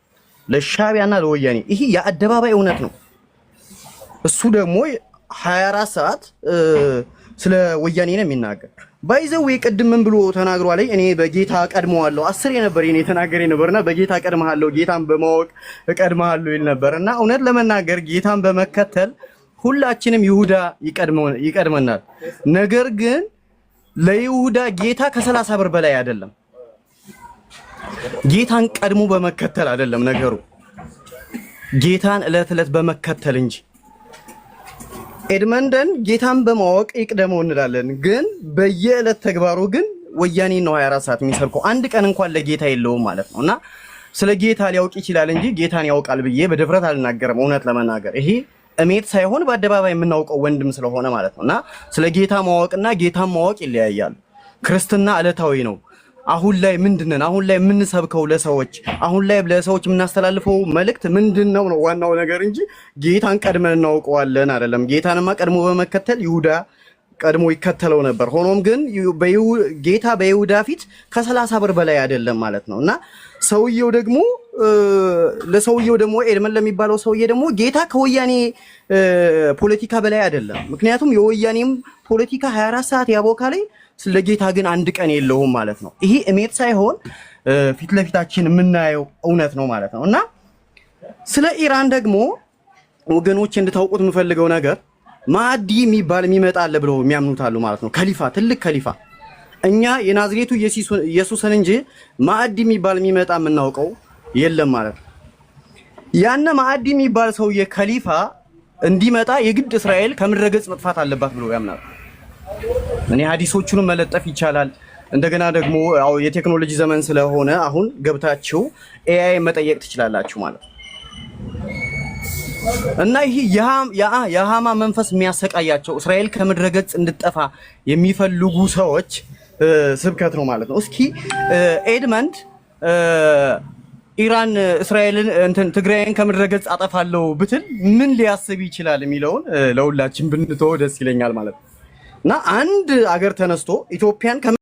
ለሻቢያና ለወያኔ። ይሄ የአደባባይ እውነት ነው። እሱ ደግሞ 24 ሰዓት ስለ ወያኔ ነው የሚናገር። ባይዘው ቅድም ምን ብሎ ተናግሯል? እኔ በጌታ ቀድመዋለሁ 10 የነበር እኔ ተናገሬ ነበርና በጌታ ቀድመሃለሁ፣ ጌታን በማወቅ ቀድመሃለሁ ይል ነበርና እውነት ለመናገር ጌታን በመከተል ሁላችንም ይሁዳ ይቀድመናል። ነገር ግን ለይሁዳ ጌታ ከ30 ብር በላይ አይደለም። ጌታን ቀድሞ በመከተል አይደለም ነገሩ፣ ጌታን እለት በመከተል እንጂ። ኤድመንደን ጌታን በማወቅ ይቅደመው እንላለን፣ ግን በየዕለት ተግባሩ ግን ወያኔ ነው 24 ሰዓት የሚሰብከው። አንድ ቀን እንኳን ለጌታ የለውም ማለት ነውና ስለ ጌታ ሊያውቅ ይችላል እንጂ ጌታን ያውቃል ብዬ በድፍረት አልናገርም። እውነት ለመናገር ይሄ እሜት ሳይሆን በአደባባይ የምናውቀው ወንድም ስለሆነ ማለት ነውና ስለ ጌታ ማወቅና ጌታን ማወቅ ይለያያል። ክርስትና ዕለታዊ ነው። አሁን ላይ ምንድነን? አሁን ላይ የምንሰብከው ለሰዎች አሁን ላይ ለሰዎች የምናስተላልፈው መልእክት ምንድነው ነው ዋናው ነገር እንጂ ጌታን ቀድመን እናውቀዋለን አይደለም። ጌታንማ ቀድሞ በመከተል ይሁዳ ቀድሞ ይከተለው ነበር። ሆኖም ግን ጌታ በይሁዳ ፊት ከ30 ብር በላይ አይደለም ማለት ነውና ሰውየው ደግሞ ለሰውየው ደግሞ ኤድመን ለሚባለው ሰውዬ ደግሞ ጌታ ከወያኔ ፖለቲካ በላይ አይደለም። ምክንያቱም የወያኔም ፖለቲካ 24 ሰዓት ያቦካለኝ ስለጌታ ግን አንድ ቀን የለውም ማለት ነው። ይሄ እሜት ሳይሆን ፊት ለፊታችን የምናየው እውነት ነው ማለት ነውና ስለ ኢራን ደግሞ ወገኖች እንድታውቁት የምፈልገው ነገር ማዕዲ የሚባል የሚመጣ አለ ብለው የሚያምኑት አሉ ማለት ነው። ከሊፋ ትልቅ ከሊፋ እኛ የናዝሬቱ ኢየሱስን እንጂ ማዕዲ የሚባል የሚመጣ የምናውቀው የለም ማለት ነው። ያነ ማዕዲ የሚባል ሰውዬ ከሊፋ እንዲመጣ የግድ እስራኤል ከምድረ ገጽ መጥፋት አለባት ብለው ያምናሉ። እኔ ሐዲሶቹንም መለጠፍ ይቻላል። እንደገና ደግሞ ያው የቴክኖሎጂ ዘመን ስለሆነ አሁን ገብታችሁ ኤአይ መጠየቅ ትችላላችሁ ማለት ነው። እና ይሄ የሃማ መንፈስ የሚያሰቃያቸው እስራኤል ከምድረ ገጽ እንድጠፋ የሚፈልጉ ሰዎች ስብከት ነው ማለት ነው። እስኪ ኤድመንድ ኢራን እስራኤልን ትግራይን ከምድረ ገጽ አጠፋለሁ ብትል ምን ሊያስብ ይችላል የሚለውን ለሁላችን ብንተው ደስ ይለኛል ማለት ነው። እና አንድ አገር ተነስቶ ኢትዮጵያን